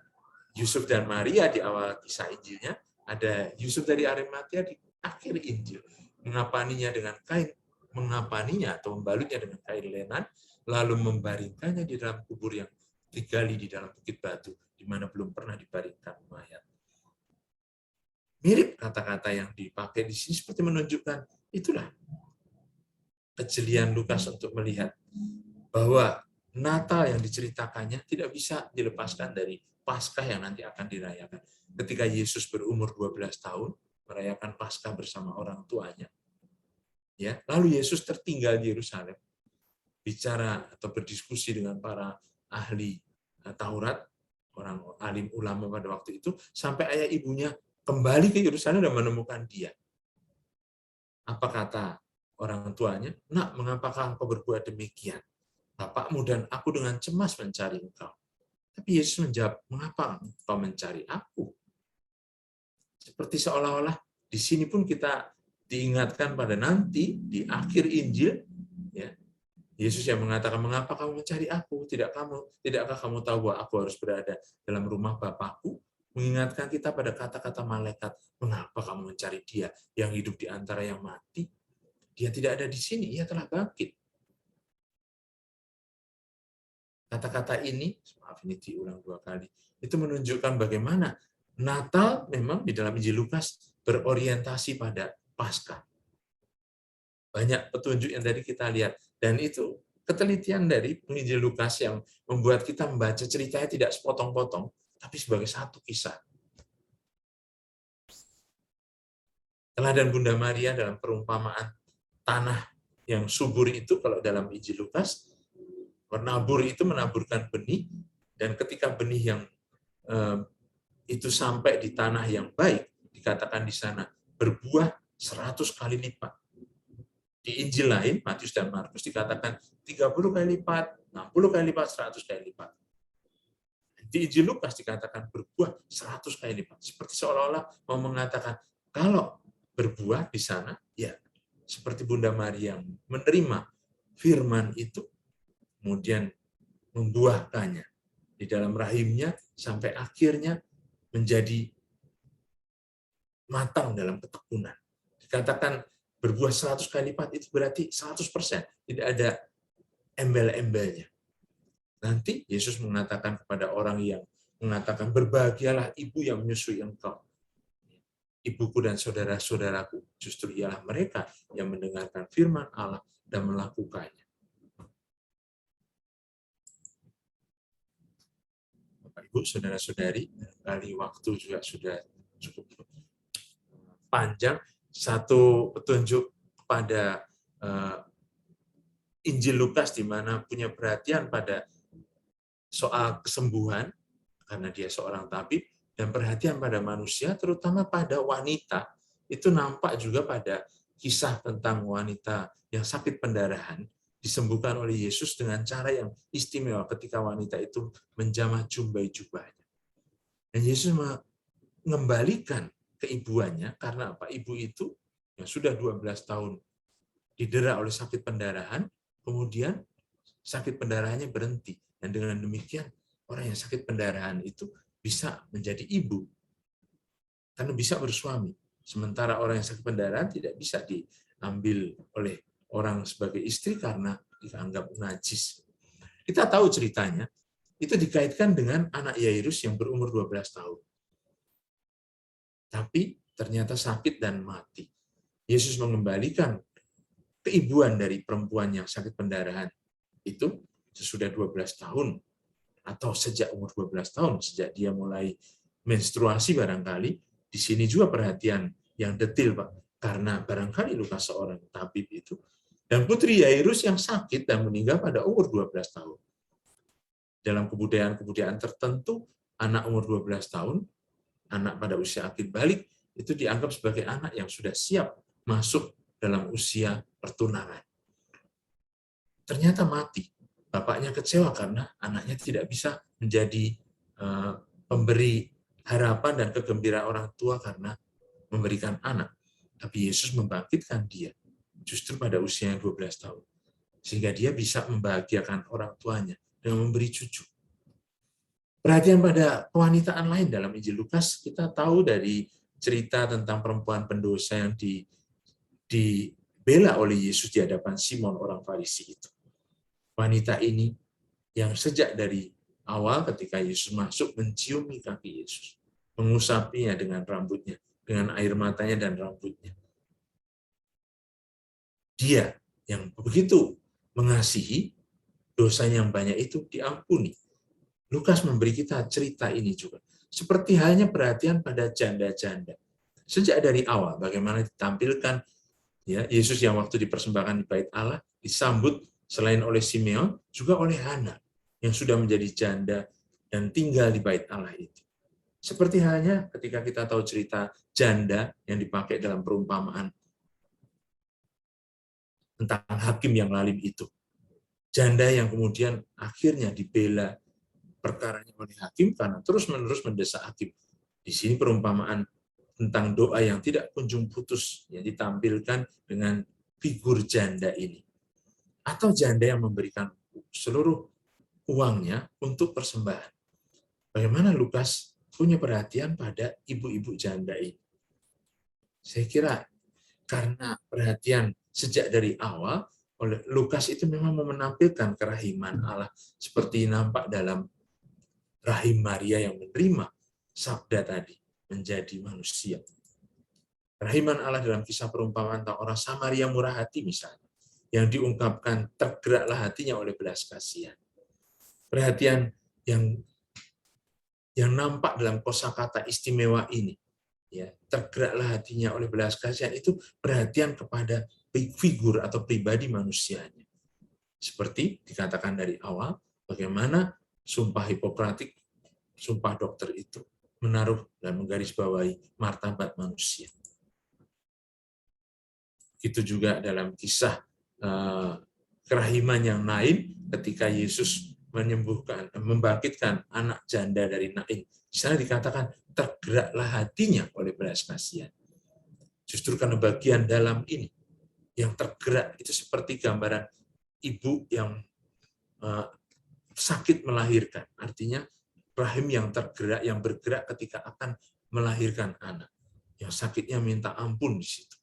Yusuf dan Maria di awal kisah Injilnya, ada Yusuf dari Arimatea di akhir Injil, mengapaninya dengan kain, mengapaninya atau membalutnya dengan kain lenan, lalu membaringkannya di dalam kubur yang digali di dalam bukit batu, di mana belum pernah dibaringkan mayat. Mirip kata-kata yang dipakai di sini seperti menunjukkan itulah kejelian Lukas untuk melihat bahwa Natal yang diceritakannya tidak bisa dilepaskan dari Paskah yang nanti akan dirayakan. Ketika Yesus berumur 12 tahun, merayakan Paskah bersama orang tuanya. Ya, lalu Yesus tertinggal di Yerusalem, bicara atau berdiskusi dengan para ahli Taurat, orang alim ulama pada waktu itu, sampai ayah ibunya kembali ke Yerusalem dan menemukan dia. Apa kata orang tuanya? Nak, mengapakah engkau berbuat demikian? Bapakmu dan aku dengan cemas mencari engkau. Tapi Yesus menjawab, mengapa engkau mencari aku? Seperti seolah-olah di sini pun kita diingatkan pada nanti di akhir Injil, ya, Yesus yang mengatakan, mengapa kamu mencari aku? Tidakkah kamu tahu bahwa aku harus berada dalam rumah Bapakku? Mengingatkan kita pada kata-kata malaikat, mengapa kamu mencari dia yang hidup di antara yang mati? Dia tidak ada di sini, ia telah bangkit. Kata-kata ini, maaf ini diulang 2 kali, itu menunjukkan bagaimana Natal memang di dalam Injil Lukas berorientasi pada Paskah. Banyak petunjuk yang tadi kita lihat. Dan itu ketelitian dari penginjil Lukas yang membuat kita membaca ceritanya tidak sepotong-potong, tapi sebagai satu kisah. Teladan Bunda Maria dalam perumpamaan tanah yang subur itu, kalau dalam Injil Lukas, menabur itu menaburkan benih, dan ketika benih yang itu sampai di tanah yang baik, dikatakan di sana berbuah 100 kali lipat. Di Injil lain, Matius dan Markus, dikatakan 30 kali lipat, 60 kali lipat, 100 kali lipat. Di Injil Lukas dikatakan berbuah 100 kali lipat. Seperti seolah-olah mau mengatakan, kalau berbuah di sana, ya seperti Bunda Maria yang menerima firman itu, kemudian membuahkannya di dalam rahimnya sampai akhirnya menjadi matang dalam ketekunan. Dikatakan berbuah 100 kali lipat, itu berarti 100%, tidak ada embel-embelnya. Nanti Yesus mengatakan kepada orang yang mengatakan, berbahagialah ibu yang menyusui engkau. Ibuku dan saudara-saudaraku, justru ialah mereka yang mendengarkan firman Allah dan melakukannya. Bapak, Ibu, saudara-saudari, kali waktu juga sudah cukup panjang. Satu petunjuk pada Injil Lukas di mana punya perhatian pada soal kesembuhan, karena dia seorang tabib, dan perhatian pada manusia, terutama pada wanita. Itu nampak juga pada kisah tentang wanita yang sakit pendarahan, disembuhkan oleh Yesus dengan cara yang istimewa ketika wanita itu menjamah jumbai jubahnya. Dan Yesus mengembalikan keibuannya, karena apa? Ibu itu yang sudah 12 tahun didera oleh sakit pendarahan, kemudian sakit pendarahannya berhenti. Dan dengan demikian, orang yang sakit pendarahan itu bisa menjadi ibu, karena bisa bersuami. Sementara orang yang sakit pendarahan tidak bisa diambil oleh orang sebagai istri karena dianggap najis. Kita tahu ceritanya, itu dikaitkan dengan anak Yairus yang berumur 12 tahun. tapi ternyata sakit dan mati. Yesus mengembalikan keibuan dari perempuan yang sakit pendarahan itu sesudah 12 tahun atau sejak umur 12 tahun, sejak dia mulai menstruasi barangkali. Di sini juga perhatian yang detil, Pak, karena barangkali Lukas seorang tabib itu, dan putri Yairus yang sakit dan meninggal pada umur 12 tahun. Dalam kebudayaan-kebudayaan tertentu, anak umur 12 tahun, anak pada usia akil balik, itu dianggap sebagai anak yang sudah siap masuk dalam usia pertunangan. Ternyata mati. Bapaknya kecewa karena anaknya tidak bisa menjadi pemberi harapan dan kegembiraan orang tua karena memberikan anak. Tapi Yesus membangkitkan dia justru pada usia 12 tahun. Sehingga dia bisa membahagiakan orang tuanya dengan memberi cucu. Perhatian pada kewanitaan lain dalam Injil Lukas, kita tahu dari cerita tentang perempuan pendosa yang dibela oleh Yesus di hadapan Simon orang Farisi itu. Wanita ini yang sejak dari awal ketika Yesus masuk menciumi kaki Yesus, mengusapinya dengan rambutnya, dengan air matanya dan rambutnya. Dia yang begitu mengasihi, dosanya yang banyak itu diampuni. Lukas memberi kita cerita ini juga. Seperti halnya perhatian pada janda-janda. Sejak dari awal, bagaimana ditampilkan ya Yesus yang waktu dipersembahkan di bait Allah, disambut selain oleh Simeon, juga oleh Hana, yang sudah menjadi janda dan tinggal di bait Allah itu. Seperti halnya ketika kita tahu cerita janda yang dipakai dalam perumpamaan tentang hakim yang lalim itu. Janda yang kemudian akhirnya dibela perkaranya oleh hakim karena terus-menerus mendesak hakim. Di sini perumpamaan tentang doa yang tidak kunjung putus yang ditampilkan dengan figur janda ini. Atau janda yang memberikan seluruh uangnya untuk persembahan. Bagaimana Lukas punya perhatian pada ibu-ibu janda ini? Saya kira karena perhatian sejak dari awal, oleh Lukas itu memang menampilkan kerahiman Allah seperti nampak dalam rahim Maria yang menerima sabda tadi menjadi manusia. Kerahiman Allah dalam kisah perumpamaan tentang orang Samaria murah hati misalnya, yang diungkapkan tergeraklah hatinya oleh belas kasihan. Perhatian yang nampak dalam kosakata istimewa ini, ya, tergeraklah hatinya oleh belas kasihan, itu perhatian kepada figur atau pribadi manusianya. Seperti dikatakan dari awal, bagaimana sumpah Hipokratik, sumpah dokter itu menaruh dan menggarisbawahi martabat manusia. Itu juga dalam kisah kerahiman yang lain ketika Yesus membangkitkan anak janda dari Nain. Di sana dikatakan tergeraklah hatinya oleh belas kasihan. Justru karena bagian dalam ini yang tergerak itu seperti gambaran ibu yang sakit melahirkan. Artinya rahim yang tergerak, yang bergerak ketika akan melahirkan anak. Yang sakitnya minta ampun di situ.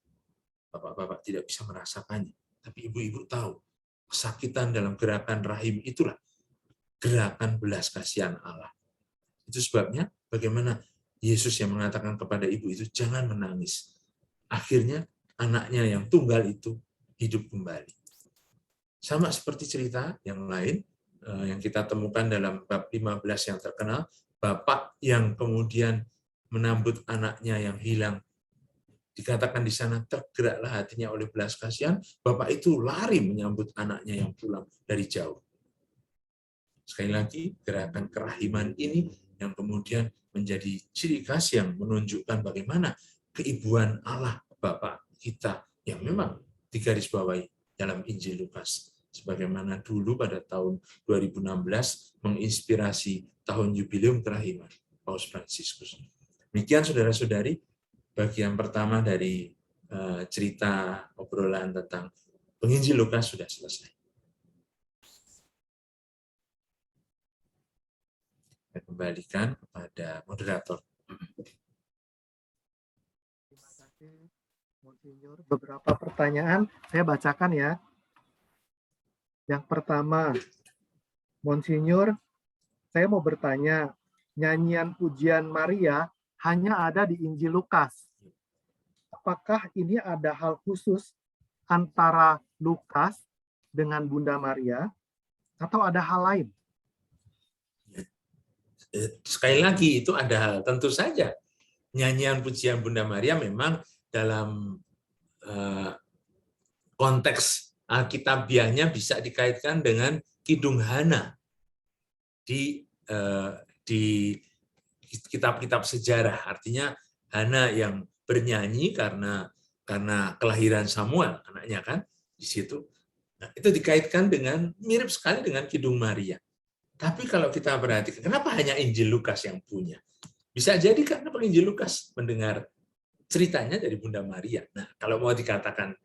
Bapak-bapak tidak bisa merasakannya, tapi ibu-ibu tahu kesakitan dalam gerakan rahim itulah gerakan belas kasihan Allah. Itu sebabnya bagaimana Yesus yang mengatakan kepada ibu itu jangan menangis. Akhirnya anaknya yang tunggal itu hidup kembali. Sama seperti cerita yang lain yang kita temukan dalam bab 15 yang terkenal, bapak yang kemudian menambut anaknya yang hilang. Dikatakan di sana tergeraklah hatinya oleh belas kasihan, bapak itu lari menyambut anaknya yang pulang dari jauh. Sekali lagi, gerakan kerahiman ini yang kemudian menjadi ciri khas yang menunjukkan bagaimana keibuan Allah Bapa kita yang memang digarisbawahi dalam Injil Lukas. Sebagaimana dulu pada tahun 2016 menginspirasi tahun jubileum kerahiman Paus Fransiskus. Demikian saudara-saudari, bagian pertama dari cerita obrolan tentang penginjil Lukas sudah selesai. Saya kembalikan kepada moderator. Terima kasih, Monsinyur. Beberapa pertanyaan saya bacakan ya. Yang pertama, Monsinyur, saya mau bertanya, nyanyian pujian Maria hanya ada di Injil Lukas. Apakah ini ada hal khusus antara Lukas dengan Bunda Maria atau ada hal lain? Sekali lagi itu ada hal, tentu saja nyanyian pujian Bunda Maria memang dalam konteks alkitabiahnya bisa dikaitkan dengan Kidung Hana di kitab-kitab sejarah. Artinya Hana yang bernyanyi karena kelahiran Samuel, anaknya kan di situ. Nah, itu dikaitkan dengan mirip sekali dengan Kidung Maria. Tapi kalau kita perhatikan, kenapa hanya Injil Lukas yang punya? Bisa jadi karena penginjil Lukas mendengar ceritanya dari Bunda Maria. Nah, kalau mau dikatakan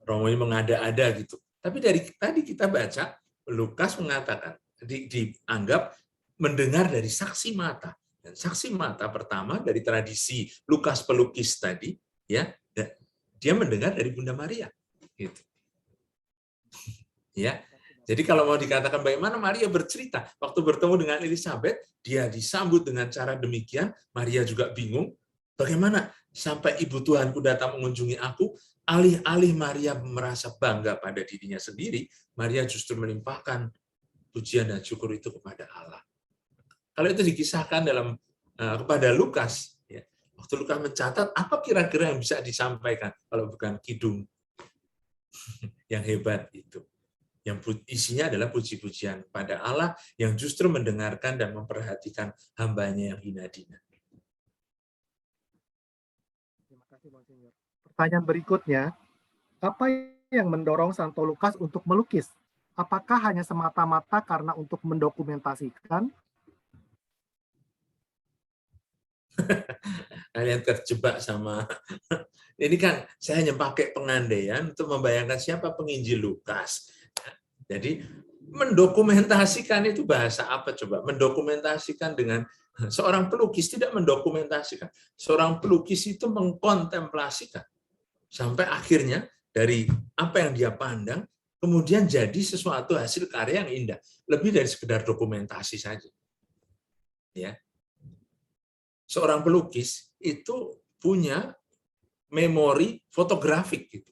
Romo ini mengada-ada gitu. Tapi dari tadi kita baca Lukas mengatakan dianggap mendengar dari saksi mata. Dan saksi mata pertama dari tradisi Lukas pelukis tadi, ya, dia mendengar dari Bunda Maria. Gitu. Ya. Jadi kalau mau dikatakan bagaimana Maria bercerita waktu bertemu dengan Elizabeth, dia disambut dengan cara demikian, Maria juga bingung, bagaimana sampai ibu Tuhanku datang mengunjungi aku, alih-alih Maria merasa bangga pada dirinya sendiri, Maria justru melimpahkan pujian dan syukur itu kepada Allah. Kalau itu dikisahkan dalam kepada Lukas, ya, waktu Lukas mencatat apa kira-kira yang bisa disampaikan kalau bukan kidung yang hebat itu. Yang isinya adalah puji-pujian pada Allah yang justru mendengarkan dan memperhatikan hambanya yang hina dina. Terima kasih, Monsignor. Pertanyaan berikutnya, apa yang mendorong Santo Lukas untuk melukis? Apakah hanya semata-mata karena untuk mendokumentasikan? Kalian terjebak sama ini kan saya hanya pakai pengandaian untuk membayangkan siapa penginjil Lukas. Jadi mendokumentasikan itu bahasa apa coba? Mendokumentasikan dengan seorang pelukis tidak mendokumentasikan. Seorang pelukis itu mengkontemplasikan sampai akhirnya dari apa yang dia pandang kemudian jadi sesuatu hasil karya yang indah. Lebih dari sekedar dokumentasi saja. Ya. Seorang pelukis itu punya memori fotografik gitu.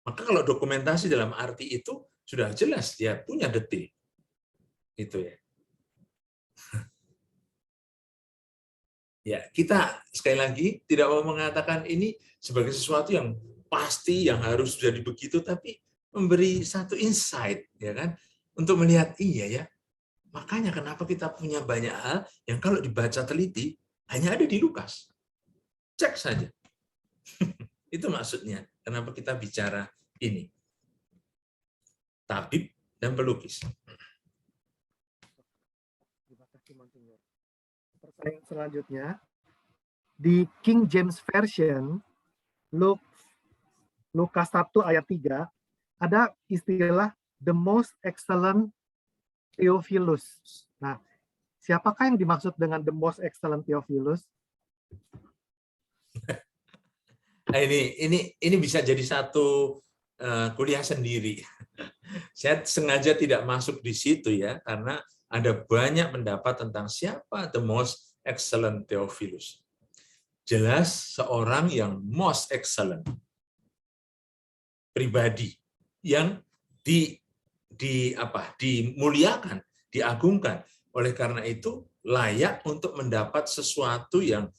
Maka kalau dokumentasi dalam arti itu sudah jelas dia punya detil. Itu ya. Ya, kita sekali lagi tidak mau mengatakan ini sebagai sesuatu yang pasti yang harus jadi begitu, tapi memberi satu insight ya kan untuk melihat iya ya. Makanya kenapa kita punya banyak hal yang kalau dibaca teliti hanya ada di Lukas. Cek saja. Itu maksudnya kenapa kita bicara ini. Tabib dan pelukis. Terima kasih, Monsignor. Pertanyaan selanjutnya, di King James Version, Lukas 1 ayat 3, ada istilah the most excellent Theophilus. Nah, siapakah yang dimaksud dengan the most excellent Theophilus? Nah, ini bisa jadi satu kuliah sendiri. Saya sengaja tidak masuk di situ ya, karena ada banyak pendapat tentang siapa the most excellent Theophilus. Jelas seorang yang most excellent pribadi yang dimuliakan, diagungkan. Oleh karena itu layak untuk mendapat sesuatu yang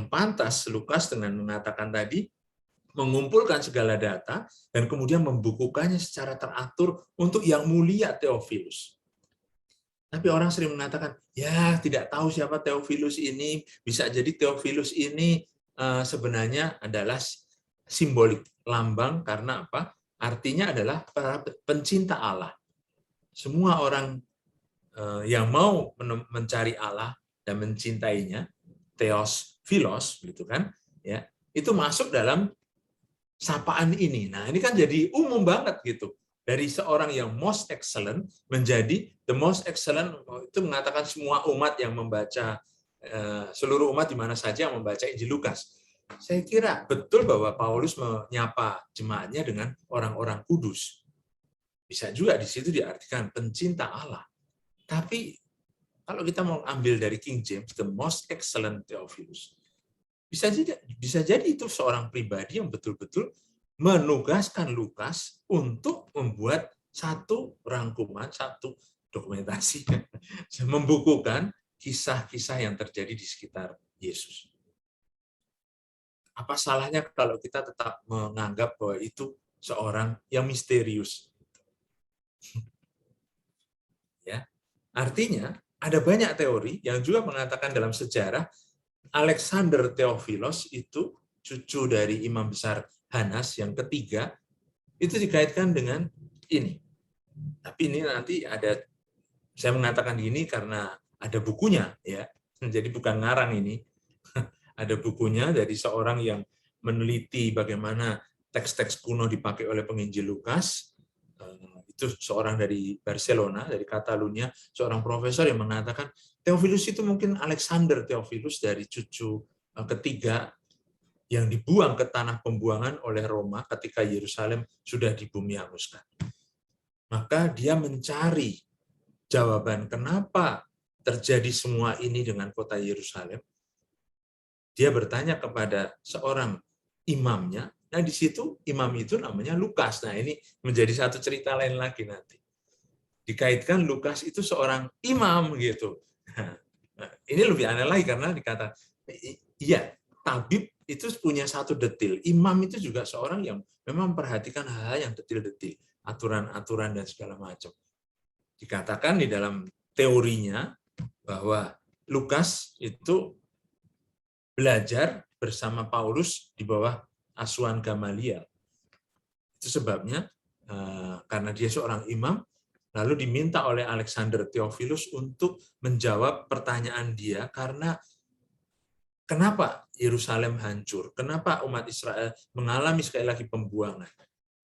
pantas. Lukas dengan mengatakan tadi mengumpulkan segala data dan kemudian membukukannya secara teratur untuk yang mulia Theophilus. Tapi orang sering mengatakan, ya tidak tahu siapa Theophilus ini, bisa jadi Theophilus ini sebenarnya adalah simbolik, lambang, karena apa? Artinya adalah para pencinta Allah. Semua orang yang mau mencari Allah dan mencintainya, Theos Philos, gitu kan? Ya, itu masuk dalam sapaan ini. Nah, ini kan jadi umum banget gitu. Dari seorang yang most excellent menjadi the most excellent, itu mengatakan semua umat yang membaca, seluruh umat di mana saja yang membaca Injil Lukas. Saya kira betul bahwa Paulus menyapa jemaatnya dengan orang-orang kudus. Bisa juga di situ diartikan pencinta Allah. Tapi kalau kita mau ambil dari King James, the most excellent Theophilus, bisa jadi itu seorang pribadi yang betul-betul menugaskan Lukas untuk membuat satu rangkuman, satu dokumentasi, membukukan kisah-kisah yang terjadi di sekitar Yesus. Apa salahnya kalau kita tetap menganggap bahwa itu seorang yang misterius? Ya, artinya ada banyak teori yang juga mengatakan dalam sejarah Alexander Theophilos itu cucu dari imam besar Hanas yang ketiga, itu dikaitkan dengan ini. Tapi ini nanti ada, saya mengatakan ini karena ada bukunya, ya. Jadi bukan ngarang ini. Ada bukunya dari seorang yang meneliti bagaimana teks-teks kuno dipakai oleh penginjil Lukas. Itu seorang dari Barcelona, dari Catalunya, seorang profesor yang mengatakan Theophilus itu mungkin Alexander Theophilus dari cucu ketiga yang dibuang ke tanah pembuangan oleh Roma ketika Yerusalem sudah dibumianguskan. Maka dia mencari jawaban kenapa terjadi semua ini dengan kota Yerusalem. Dia bertanya kepada seorang imamnya. Nah, di situ imam itu namanya Lukas. Nah, ini menjadi satu cerita lain lagi nanti. Dikaitkan Lukas itu seorang imam gitu. Nah, ini lebih aneh lagi karena dikata iya, tabib itu punya satu detil. Imam itu juga seorang yang memang memperhatikan hal-hal yang detil-detil, aturan-aturan dan segala macam. Dikatakan di dalam teorinya bahwa Lukas itu belajar bersama Paulus di bawah asuhan Gamaliel. Itu sebabnya karena dia seorang imam, lalu diminta oleh Alexander Theophilus untuk menjawab pertanyaan dia karena kenapa Yerusalem hancur? Kenapa umat Israel mengalami sekali lagi pembuangan?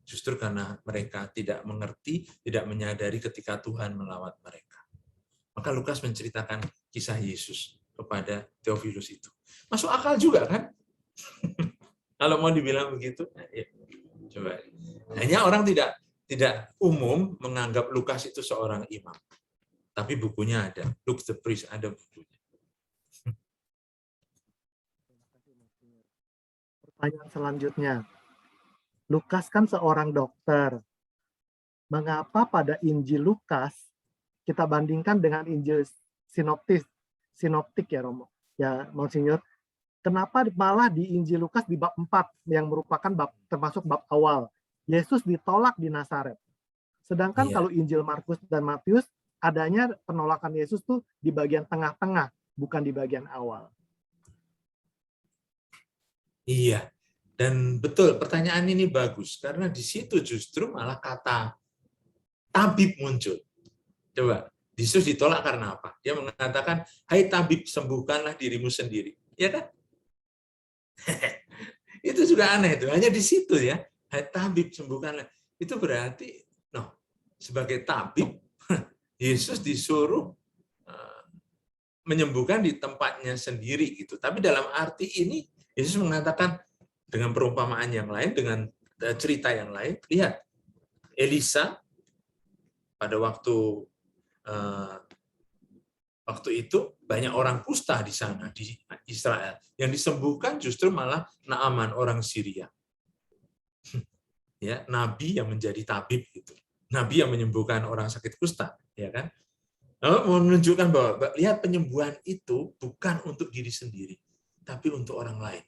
Justru karena mereka tidak mengerti, tidak menyadari ketika Tuhan melawat mereka. Maka Lukas menceritakan kisah Yesus kepada Theophilus itu. Masuk akal juga kan? Kalau mau dibilang begitu, ya. Coba. Hanya orang tidak umum menganggap Lukas itu seorang imam. Tapi bukunya ada. Luke the Priest ada bukunya. Pertanyaan selanjutnya. Lukas kan seorang dokter. Mengapa pada Injil Lukas kita bandingkan dengan Injil sinoptik ya Romo? Ya, Monsinyur. Kenapa malah di Injil Lukas di bab 4 yang merupakan termasuk bab awal, Yesus ditolak di Nazaret. Sedangkan kalau Injil Markus dan Matius adanya penolakan Yesus tuh di bagian tengah-tengah, bukan di bagian awal. Iya. Dan betul, pertanyaan ini bagus karena di situ justru malah kata tabib muncul. Coba, Yesus ditolak karena apa? Dia mengatakan, "Hai tabib, sembuhkanlah dirimu sendiri." Ya kan? Itu juga aneh itu. Hanya di situ ya. Hai tabib, sembuhkanlah. Itu berarti, sebagai tabib, Yesus disuruh menyembuhkan di tempatnya sendiri gitu. Tapi dalam arti ini, Yesus mengatakan dengan perumpamaan yang lain, dengan cerita yang lain. Lihat, Elisa pada waktu itu banyak orang kusta di sana di Israel. Yang disembuhkan justru malah Naaman orang Syria. Ya, nabi yang menjadi tabib gitu. Nabi yang menyembuhkan orang sakit kusta, ya kan? Menunjukkan bahwa lihat penyembuhan itu bukan untuk diri sendiri, tapi untuk orang lain.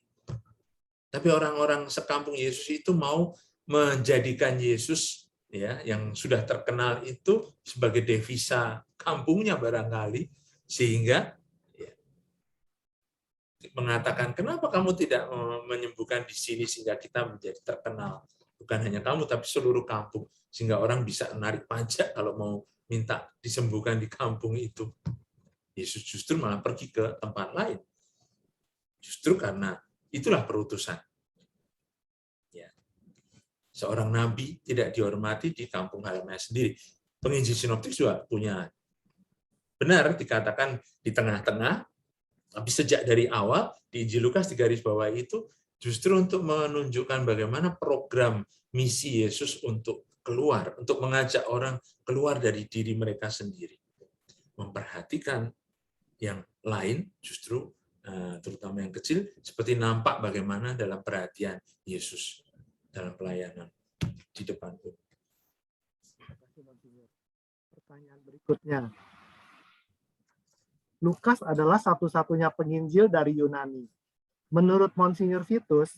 Tapi orang-orang sekampung Yesus itu mau menjadikan Yesus ya yang sudah terkenal itu sebagai devisa kampungnya barangkali, sehingga ya, mengatakan kenapa kamu tidak menyembuhkan di sini sehingga kita menjadi terkenal, bukan hanya kamu tapi seluruh kampung, sehingga orang bisa menarik pajak kalau mau minta disembuhkan di kampung itu. Yesus justru malah pergi ke tempat lain, justru karena itulah perutusan. Ya. Seorang nabi tidak dihormati di kampung halamannya sendiri. Penginjil sinoptik juga punya. Benar dikatakan di tengah-tengah, tapi sejak dari awal di Injil Lukas digarisbawahi itu justru untuk menunjukkan bagaimana program misi Yesus untuk keluar, untuk mengajak orang keluar dari diri mereka sendiri. Memperhatikan yang lain justru terutama yang kecil seperti nampak bagaimana dalam perhatian Yesus dalam pelayanan di depan umum. Terima kasih, Monsinyur. Pertanyaan berikutnya. Lukas adalah satu-satunya penginjil dari Yunani. Menurut Monsinyur Vitus,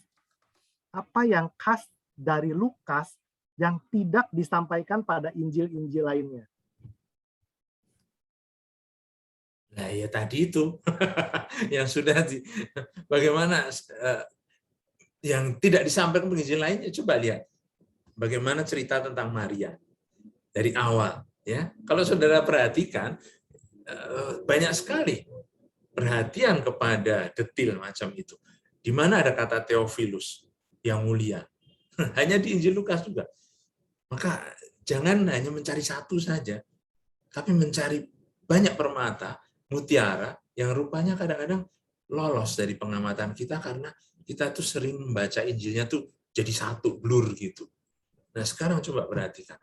apa yang khas dari Lukas yang tidak disampaikan pada Injil-Injil lainnya? Nah, ya tadi itu yang sudah bagaimana yang tidak disampaikan penginjil lainnya. Coba lihat bagaimana cerita tentang Maria dari awal, ya. Kalau saudara perhatikan banyak sekali perhatian kepada detil macam itu. Di mana ada kata Theophilus yang mulia. Hanya di Injil Lukas juga. Maka jangan hanya mencari satu saja, tapi mencari banyak permata, mutiara, yang rupanya kadang-kadang lolos dari pengamatan kita karena kita tuh sering membaca Injilnya tuh jadi satu, blur gitu. Nah sekarang coba perhatikan.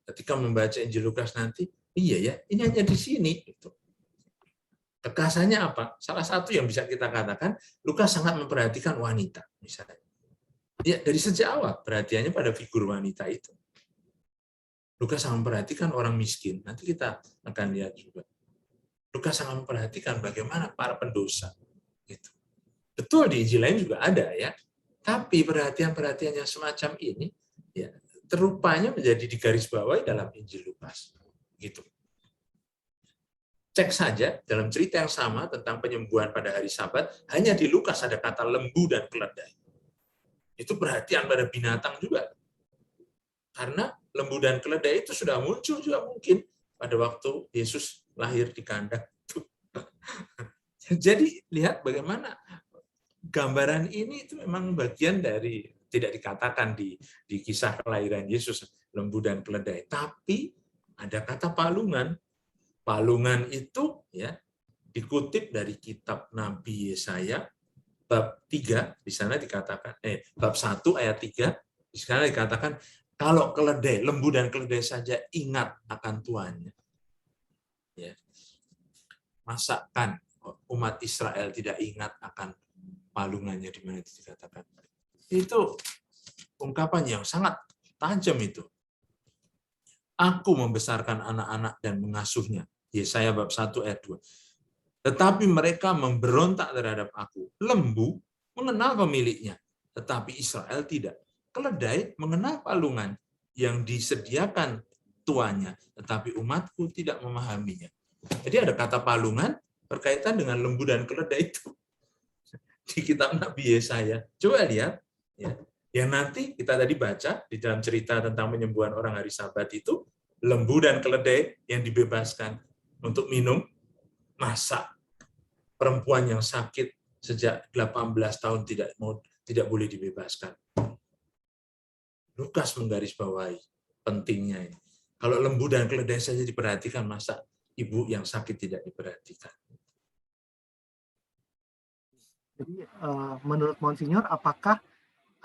Ketika membaca Injil Lukas nanti, iya ya, ini hanya di sini. Gitu. Kekasannya apa? Salah satu yang bisa kita katakan, Lukas sangat memperhatikan wanita, misalnya. Ya, dari sejak awal perhatiannya pada figur wanita itu. Lukas sangat memperhatikan orang miskin. Nanti kita akan lihat juga. Lukas sangat memperhatikan bagaimana para pendosa. Gitu. Betul di Injil lain juga ada ya. Tapi perhatian-perhatian yang semacam ini ya terupanya menjadi digarisbawahi dalam Injil Lukas. Gitu. Cek saja dalam cerita yang sama tentang penyembuhan pada hari Sabat, hanya di Lukas ada kata lembu dan keledai. Itu perhatian pada binatang juga. Karena lembu dan keledai itu sudah muncul juga mungkin pada waktu Yesus lahir di kandang. Jadi lihat bagaimana gambaran ini itu memang bagian dari, tidak dikatakan di kisah kelahiran Yesus, lembu dan keledai. Tapi ada kata palungan. Palungan itu ya dikutip dari kitab Nabi Yesaya bab 3, di sana dikatakan bab 1 ayat 3, di sana dikatakan kalau keledai, lembu dan keledai saja ingat akan tuannya. Ya. Masakan umat Israel tidak ingat akan palungannya, di mana itu dikatakan. Itu ungkapan yang sangat tajam itu. Aku membesarkan anak-anak dan mengasuhnya. Yesaya bab 1 ayat 2. Tetapi mereka memberontak terhadap aku. Lembu mengenal pemiliknya, tetapi Israel tidak. Keledai mengenal palungan yang disediakan tuannya, tetapi umatku tidak memahaminya. Jadi ada kata palungan berkaitan dengan lembu dan keledai itu di kitab Nabi Yesaya. Coba lihat, ya. Yang nanti kita tadi baca di dalam cerita tentang penyembuhan orang hari Sabat itu, lembu dan keledai yang dibebaskan untuk minum. Masa perempuan yang sakit sejak 18 tahun tidak boleh dibebaskan. Lukas menggarisbawahi pentingnya ini. Kalau lembu dan keledai saja diperhatikan, masa ibu yang sakit tidak diperhatikan? Jadi menurut Monsinyur, apakah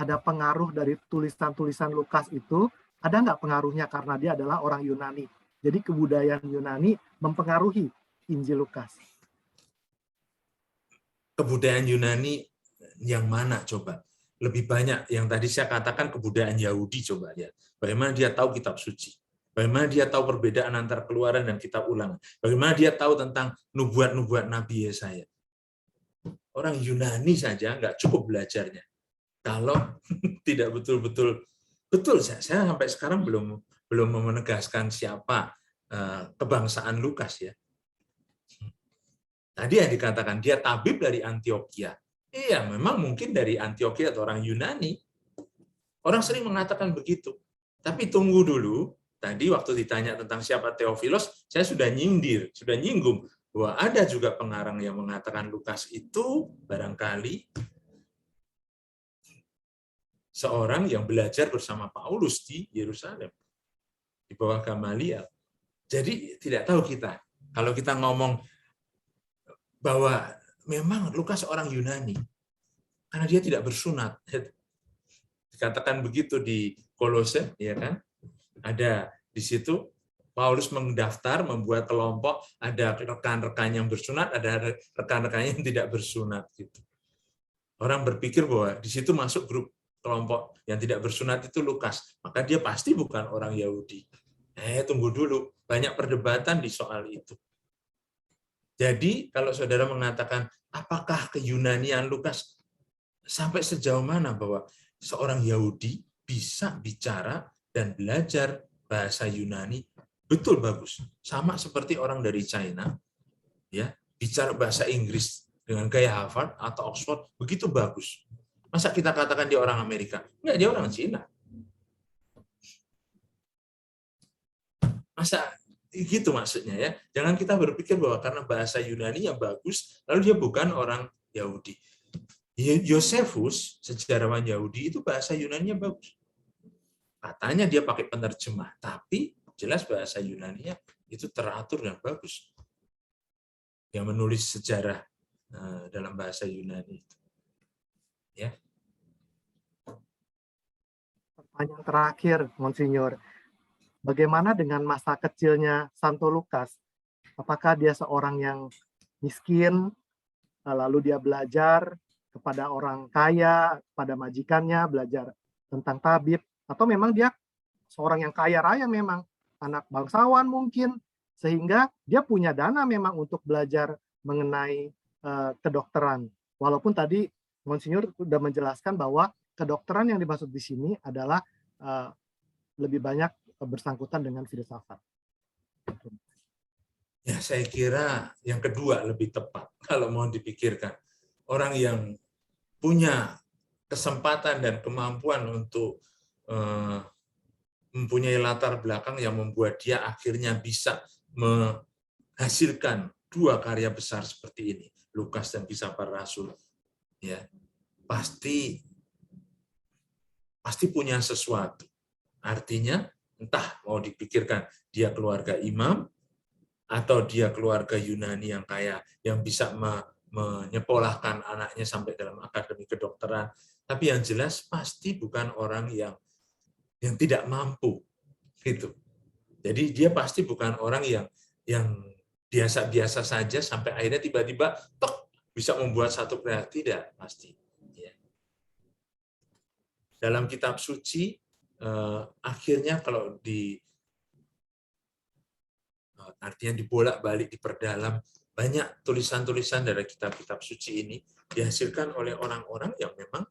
ada pengaruh dari tulisan-tulisan Lukas itu? Ada nggak pengaruhnya karena dia adalah orang Yunani? Jadi kebudayaan Yunani mempengaruhi Injil Lukas. Kebudayaan Yunani yang mana coba? Lebih banyak yang tadi saya katakan kebudayaan Yahudi, coba lihat. Bagaimana dia tahu kitab suci? Bagaimana dia tahu perbedaan antara Keluaran dan kitab Ulangan? Bagaimana dia tahu tentang nubuat-nubuat Nabi Yesaya? Orang Yunani saja nggak cukup belajarnya. Kalau tidak betul-betul betul, saya sampai sekarang belum menegaskan siapa kebangsaan Lukas ya. Tadi yang dikatakan dia tabib dari Antioquia. Iya, memang mungkin dari Antioquia atau orang Yunani. Orang sering mengatakan begitu. Tapi tunggu dulu. Tadi waktu ditanya tentang siapa Theophilus, saya sudah nyinggung bahwa ada juga pengarang yang mengatakan Lukas itu barangkali seorang yang belajar bersama Paulus di Yerusalem, di bawah Gamaliel. Jadi tidak tahu kita. Kalau kita ngomong bahwa memang Lukas orang Yunani, karena dia tidak bersunat. Dikatakan begitu di Kolose, ya kan? Ada di situ Paulus mendaftar, membuat kelompok, ada rekan-rekan yang bersunat, ada rekan-rekan yang tidak bersunat gitu. Orang berpikir bahwa di situ masuk grup kelompok yang tidak bersunat itu Lukas, maka dia pasti bukan orang Yahudi. Tunggu dulu, banyak perdebatan di soal itu. Jadi kalau saudara mengatakan apakah keyunanian Lukas sampai sejauh mana bahwa seorang Yahudi bisa bicara dan belajar bahasa Yunani, betul bagus. Sama seperti orang dari China, ya, bicara bahasa Inggris dengan gaya Harvard atau Oxford, begitu bagus. Masa kita katakan dia orang Amerika? Enggak, dia orang Cina. Masa gitu maksudnya ya. Jangan kita berpikir bahwa karena bahasa Yunani yang bagus, lalu dia bukan orang Yahudi. Yosefus, sejarawan Yahudi, itu bahasa Yunani-nya bagus. Katanya dia pakai penerjemah, tapi jelas bahasa Yunani-nya itu teratur dan bagus. Yang menulis sejarah dalam bahasa Yunani itu. Ya. Pertanyaan terakhir, Monsinyur. Bagaimana dengan masa kecilnya Santo Lukas? Apakah dia seorang yang miskin, lalu dia belajar kepada orang kaya, pada majikannya, belajar tentang tabib, atau memang dia seorang yang kaya raya memang, anak bangsawan mungkin, sehingga dia punya dana memang untuk belajar mengenai kedokteran. Walaupun tadi Monsinyur sudah menjelaskan bahwa kedokteran yang dimaksud di sini adalah lebih banyak bersangkutan dengan filsafat. Ya, saya kira yang kedua lebih tepat kalau mau dipikirkan. Orang yang punya kesempatan dan kemampuan untuk mempunyai latar belakang yang membuat dia akhirnya bisa menghasilkan dua karya besar seperti ini, Lukas dan Kisah Para Rasul, ya pasti punya sesuatu. Artinya entah mau dipikirkan dia keluarga imam atau dia keluarga Yunani yang kaya yang bisa menyekolahkan anaknya sampai dalam akademi kedokteran, tapi yang jelas pasti bukan orang yang tidak mampu gitu. Jadi dia pasti bukan orang yang biasa-biasa saja sampai akhirnya tiba-tiba tok bisa membuat satu karya, tidak pasti. Ya. Dalam kitab suci akhirnya kalau artinya dibolak-balik diperdalam, banyak tulisan-tulisan dari kitab-kitab suci ini dihasilkan oleh orang-orang yang memang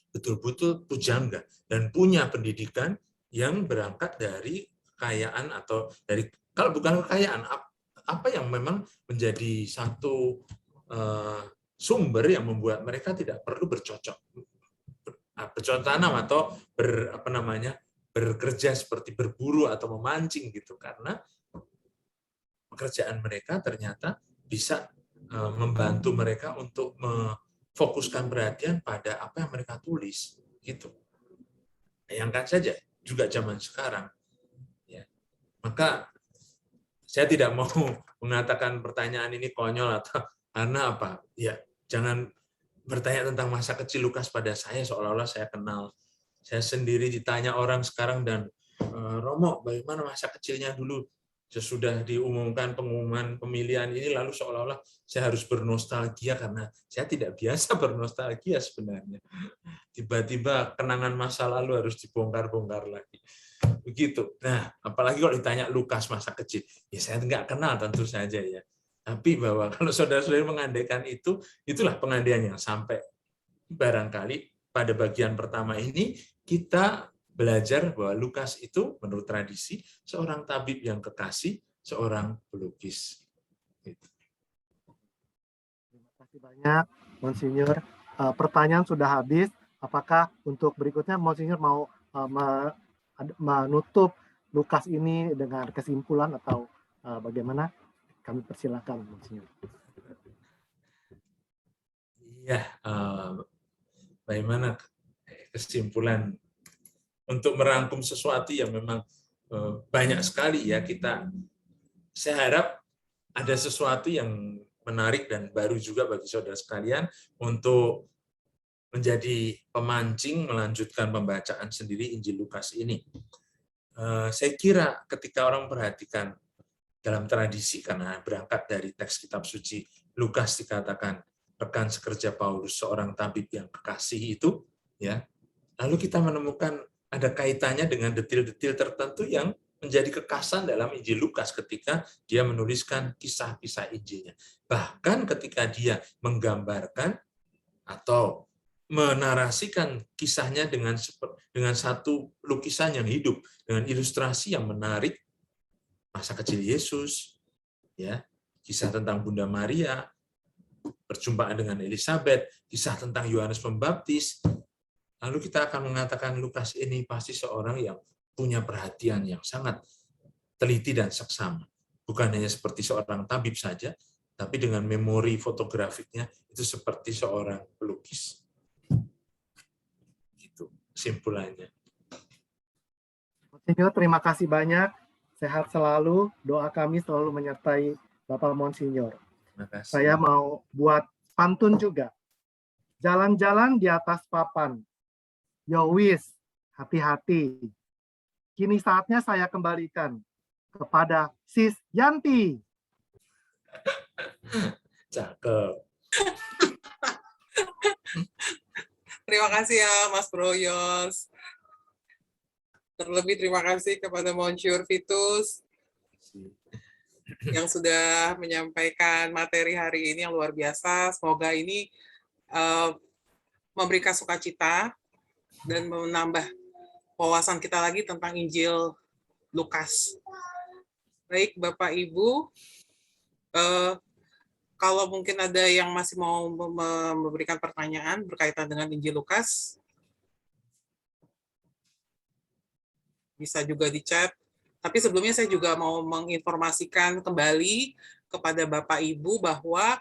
betul-betul pujangga dan punya pendidikan yang berangkat dari kekayaan atau dari, kalau bukan kekayaan, apa yang memang menjadi satu sumber yang membuat mereka tidak perlu bercocok tanam atau bekerja seperti berburu atau memancing gitu, karena pekerjaan mereka ternyata bisa membantu mereka untuk fokuskan perhatian pada apa yang mereka tulis gitu. Bayangkan saja juga zaman sekarang, ya. Maka saya tidak mau mengatakan pertanyaan ini konyol atau karena apa? Ya, jangan bertanya tentang masa kecil Lukas pada saya seolah-olah saya kenal. Saya sendiri ditanya orang sekarang dan Romo, bagaimana masa kecilnya dulu? Sesudah diumumkan pengumuman pemilihan ini, lalu seolah-olah saya harus bernostalgia karena saya tidak biasa bernostalgia sebenarnya. Tiba-tiba kenangan masa lalu harus dibongkar-bongkar lagi. Begitu. Nah, apalagi kalau ditanya Lukas masa kecil, ya saya nggak kenal tentu saja ya. Tapi bahwa kalau saudara-saudara mengandaikan itu, itulah pengandaian yang sampai barangkali pada bagian pertama ini kita belajar bahwa Lukas itu menurut tradisi seorang tabib yang kekasih, seorang pelukis. Terima kasih banyak, Monsinyur. Pertanyaan sudah habis. Apakah untuk berikutnya Monsinyur mau menutup Lukas ini dengan kesimpulan atau bagaimana? Kami persilakan, Monsinyur. Iya, bagaimana kesimpulan untuk merangkum sesuatu yang memang banyak sekali ya kita. Saya harap ada sesuatu yang menarik dan baru juga bagi saudara sekalian untuk menjadi pemancing melanjutkan pembacaan sendiri Injil Lukas ini. Saya kira ketika orang perhatikan dalam tradisi, karena berangkat dari teks kitab suci Lukas dikatakan rekan sekerja Paulus seorang tabib yang kekasih itu, ya. Lalu kita menemukan ada kaitannya dengan detil-detil tertentu yang menjadi kekhasan dalam Injil Lukas ketika dia menuliskan kisah-kisah Injilnya. Bahkan ketika dia menggambarkan atau menarasikan kisahnya dengan satu lukisan yang hidup, dengan ilustrasi yang menarik, masa kecil Yesus, ya, kisah tentang Bunda Maria, perjumpaan dengan Elizabeth, kisah tentang Yohanes Pembaptis. Lalu kita akan mengatakan Lukas ini pasti seorang yang punya perhatian yang sangat teliti dan seksama. Bukan hanya seperti seorang tabib saja, tapi dengan memori fotografiknya itu seperti seorang pelukis. Gitu kesimpulannya. Monsinyur, terima kasih banyak. Sehat selalu. Doa kami selalu menyertai Bapak Monsinyur. Terima kasih. Saya mau buat pantun juga. Jalan-jalan di atas papan. Yowis, hati-hati. Kini saatnya saya kembalikan kepada Sis Yanti. Cakep. Terima kasih ya Mas Broyos. Terlebih terima kasih kepada Monsieur Vitus yang sudah menyampaikan materi hari ini yang luar biasa. Semoga ini memberikan sukacita dan menambah wawasan kita lagi tentang Injil Lukas. Baik Bapak Ibu, kalau mungkin ada yang masih mau memberikan pertanyaan berkaitan dengan Injil Lukas, bisa juga di chat. Tapi sebelumnya saya juga mau menginformasikan kembali kepada Bapak Ibu bahwa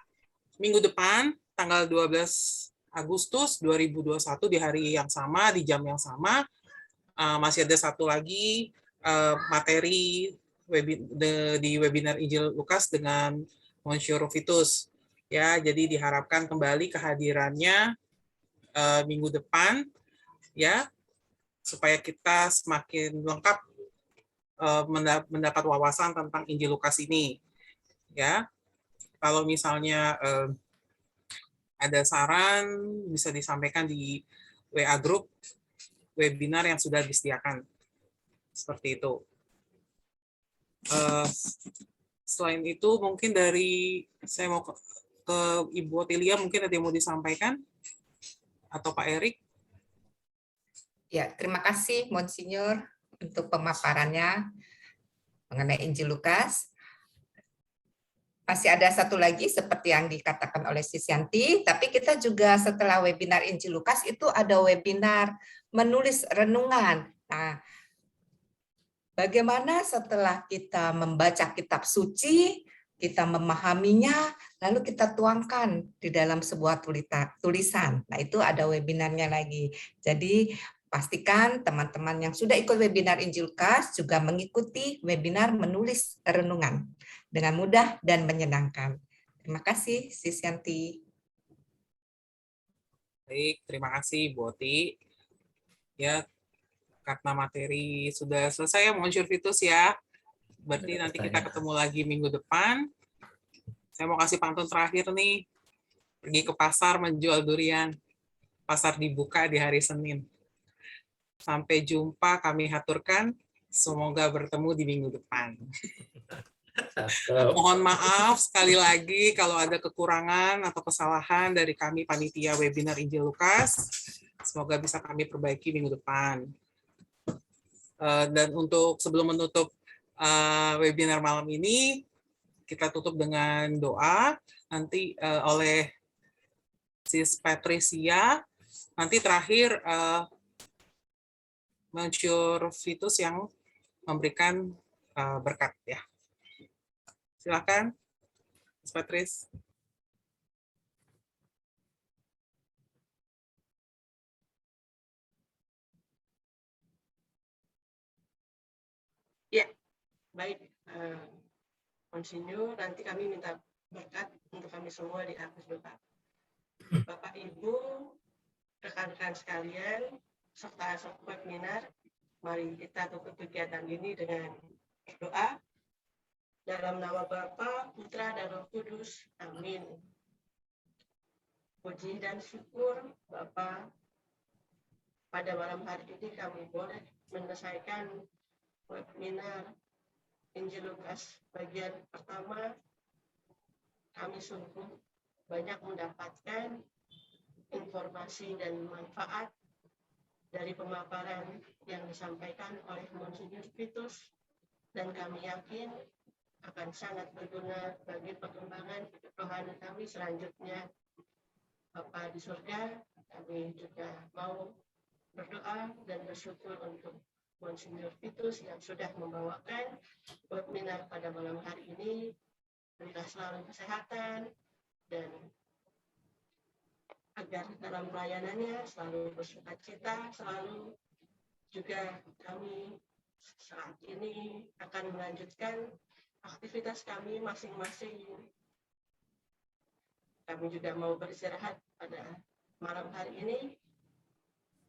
minggu depan, tanggal 12 Agustus 2021, di hari yang sama, di jam yang sama, masih ada satu lagi materi di webinar Injil Lukas dengan Monsieur Vitus. Ya, jadi diharapkan kembali kehadirannya minggu depan, ya, supaya kita semakin lengkap mendapat wawasan tentang Injil Lukas ini. Ya, kalau misalnya ada saran bisa disampaikan di WA Group webinar yang sudah disediakan. Seperti itu. Selain itu mungkin saya mau ke Ibu Otilia, mungkin ada yang mau disampaikan atau Pak Erik. Ya, terima kasih Monsinyur untuk pemaparannya mengenai Injil Lukas. Masih ada satu lagi seperti yang dikatakan oleh Sis Yanti, tapi kita juga setelah webinar Injil Lukas itu ada webinar menulis renungan. Nah, bagaimana setelah kita membaca kitab suci, kita memahaminya, lalu kita tuangkan di dalam sebuah tulisan. Nah, itu ada webinarnya lagi. Jadi, pastikan teman-teman yang sudah ikut webinar Injil Lukas juga mengikuti webinar menulis renungan dengan mudah dan menyenangkan. Terima kasih, Sis Yanti. Baik, terima kasih, Bu Oti. Ya, karena materi sudah selesai ya, Monsieur Vitus ya. Berarti nanti kita ketemu lagi minggu depan. Saya mau kasih pantun terakhir nih. Pergi ke pasar menjual durian. Pasar dibuka di hari Senin. Sampai jumpa, kami haturkan. Semoga bertemu di minggu depan. Mohon maaf sekali lagi kalau ada kekurangan atau kesalahan dari kami panitia webinar Injil Lukas. Semoga bisa kami perbaiki minggu depan. Dan untuk sebelum menutup webinar malam ini, kita tutup dengan doa nanti oleh Sis Patricia. Nanti terakhir Monsieur Vitus yang memberikan berkat ya. Silakan, Sis Patris. Ya, baik. Monsinyur, nanti kami minta berkat untuk kami semua di atas Bapak. Bapak, Ibu, rekan-rekan sekalian, serta webinar, Mari kita tutup kegiatan ini dengan berdoa. Dalam nama Bapa, Putra, dan Roh Kudus. Amin. Puji dan syukur Bapa, pada malam hari ini kami boleh menyelesaikan webinar Injil Lukas bagian pertama. Kami sungguh banyak mendapatkan informasi dan manfaat dari pemaparan yang disampaikan oleh Monsinyur Vitus, dan kami yakin akan sangat berguna bagi perkembangan hidup rohani kami selanjutnya. Bapa di surga, kami juga mau berdoa dan bersyukur untuk Monsinyur Vitus yang sudah membawakan webinar pada malam hari ini. Berilah selalu kesehatan dan agar dalam pelayanannya selalu bersukacita, selalu juga kami saat ini akan melanjutkan aktivitas kami masing-masing. Kami juga mau beristirahat pada malam hari ini.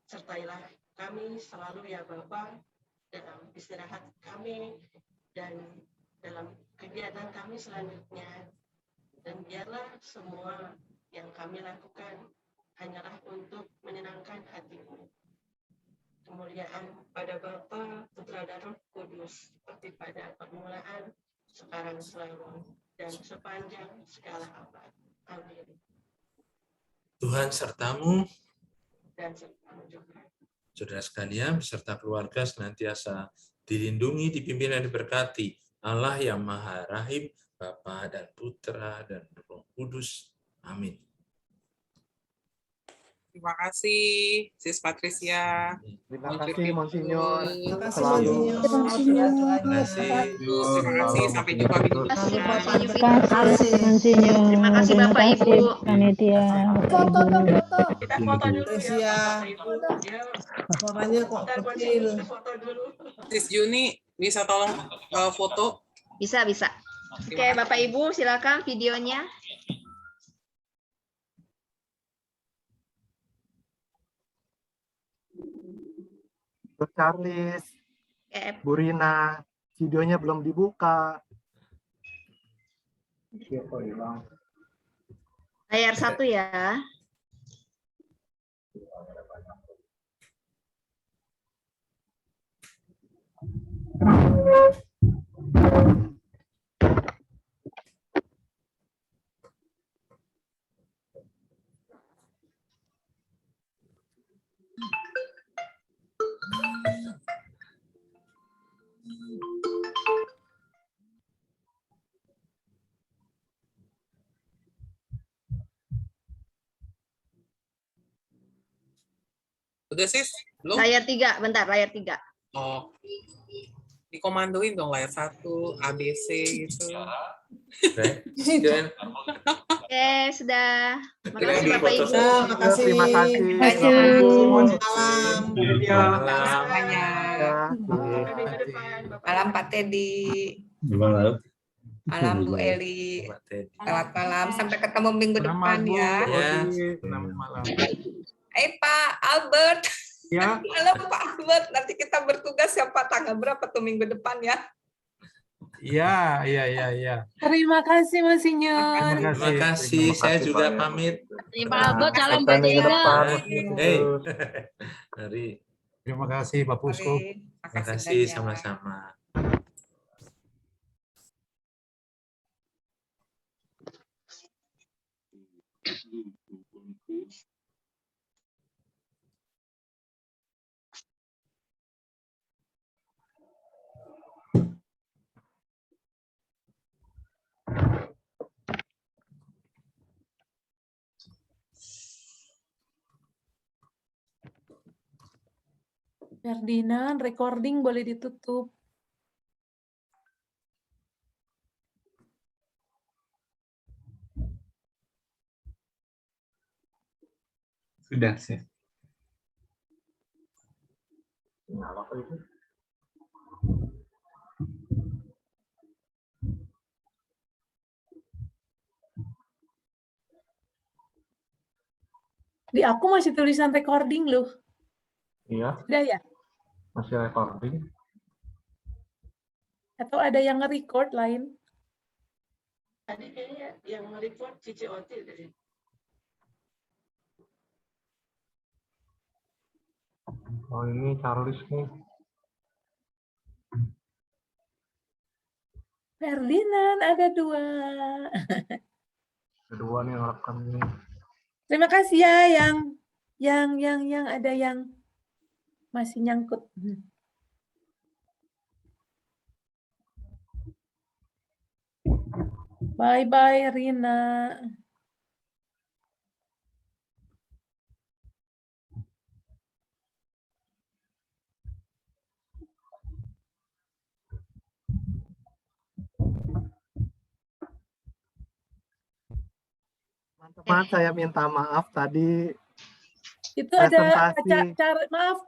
Sertailah kami selalu ya Bapa dalam istirahat kami dan dalam kegiatan kami selanjutnya. Dan biarlah semua yang kami lakukan hanyalah untuk menyenangkan hati-Mu. Kemuliaan pada Bapa, Putra, dan Roh Kudus, seperti pada permulaan, sekarang, selalu, dan sepanjang segala abad. Amin. Tuhan sertamu, Dan sertamu juga. saudara sekalian, beserta keluarga senantiasa dilindungi, dipimpin, dan diberkati Allah yang Maha Rahim, Bapa dan Putra dan Roh Kudus. Amin. Terima kasih, Sis Patricia. Terima kasih Monsinyur. Terima kasih, Selalu. Monsinyur. Terima kasih. Terima kasih, sampai jumpa minggu depan. Terima Terima kasih, Monsinyur. Terima kasih, Bapak, Ibu. Panitia. Foto dong, foto. Kita foto dulu ya, Patricia. Bapak Ibu. Ya, Suaranya kok bentar, kecil. Monsinyur, foto dulu. Sis Juni, bisa tolong foto? Bisa, bisa. Oke, Bapak Ibu, silakan videonya. Dr. Charles, Oke, Bu Rina, videonya belum dibuka. layar 1 ya. Udah, Sis? Belum? Layar 3, bentar, layar 3. Oh. Dikomandoin dong layar 1, ABC gitu. Oke. Dan Oke, sudah. Kira Makasih Bapak di Ibu. foto. Terima kasih. Terima kasih. Malam. malam. Semuanya. Ya, Sampai minggu depan, Bapak Malam Ibu. Pak Teddy. Malam Bu Eli. Mbak Teddy. Selamat malam. Sampai ketemu minggu depan ya. Ya. Pak Albert. Ya. Halo Pak Albert. Nanti kita bertugas ya Pak, tanggal berapa tuh minggu depan ya? Iya. Terima kasih, Monsinyur. Terima kasih. Saya juga pamit. Pak Albert, salam sampai minggu depan. Hei. Mari. Terima kasih, Pak Pusko. Mari. Terima kasih banyak. sama-sama. Ferdinand, recording boleh ditutup. Sudah sih. Di aku masih tulisan recording loh. Iya. Sudah ya? Masih recording. Atau ada yang nge-record lain? Tadi kayaknya yang report Cici Oti tadi. Oh ini Charles nih. Ferdinand ada 2. Kedua nih yang rekam nih. Terima kasih ya yang ada yang masih nyangkut. Bye-bye Rina. Teman-teman, saya minta maaf tadi Itu ada presentasi. maaf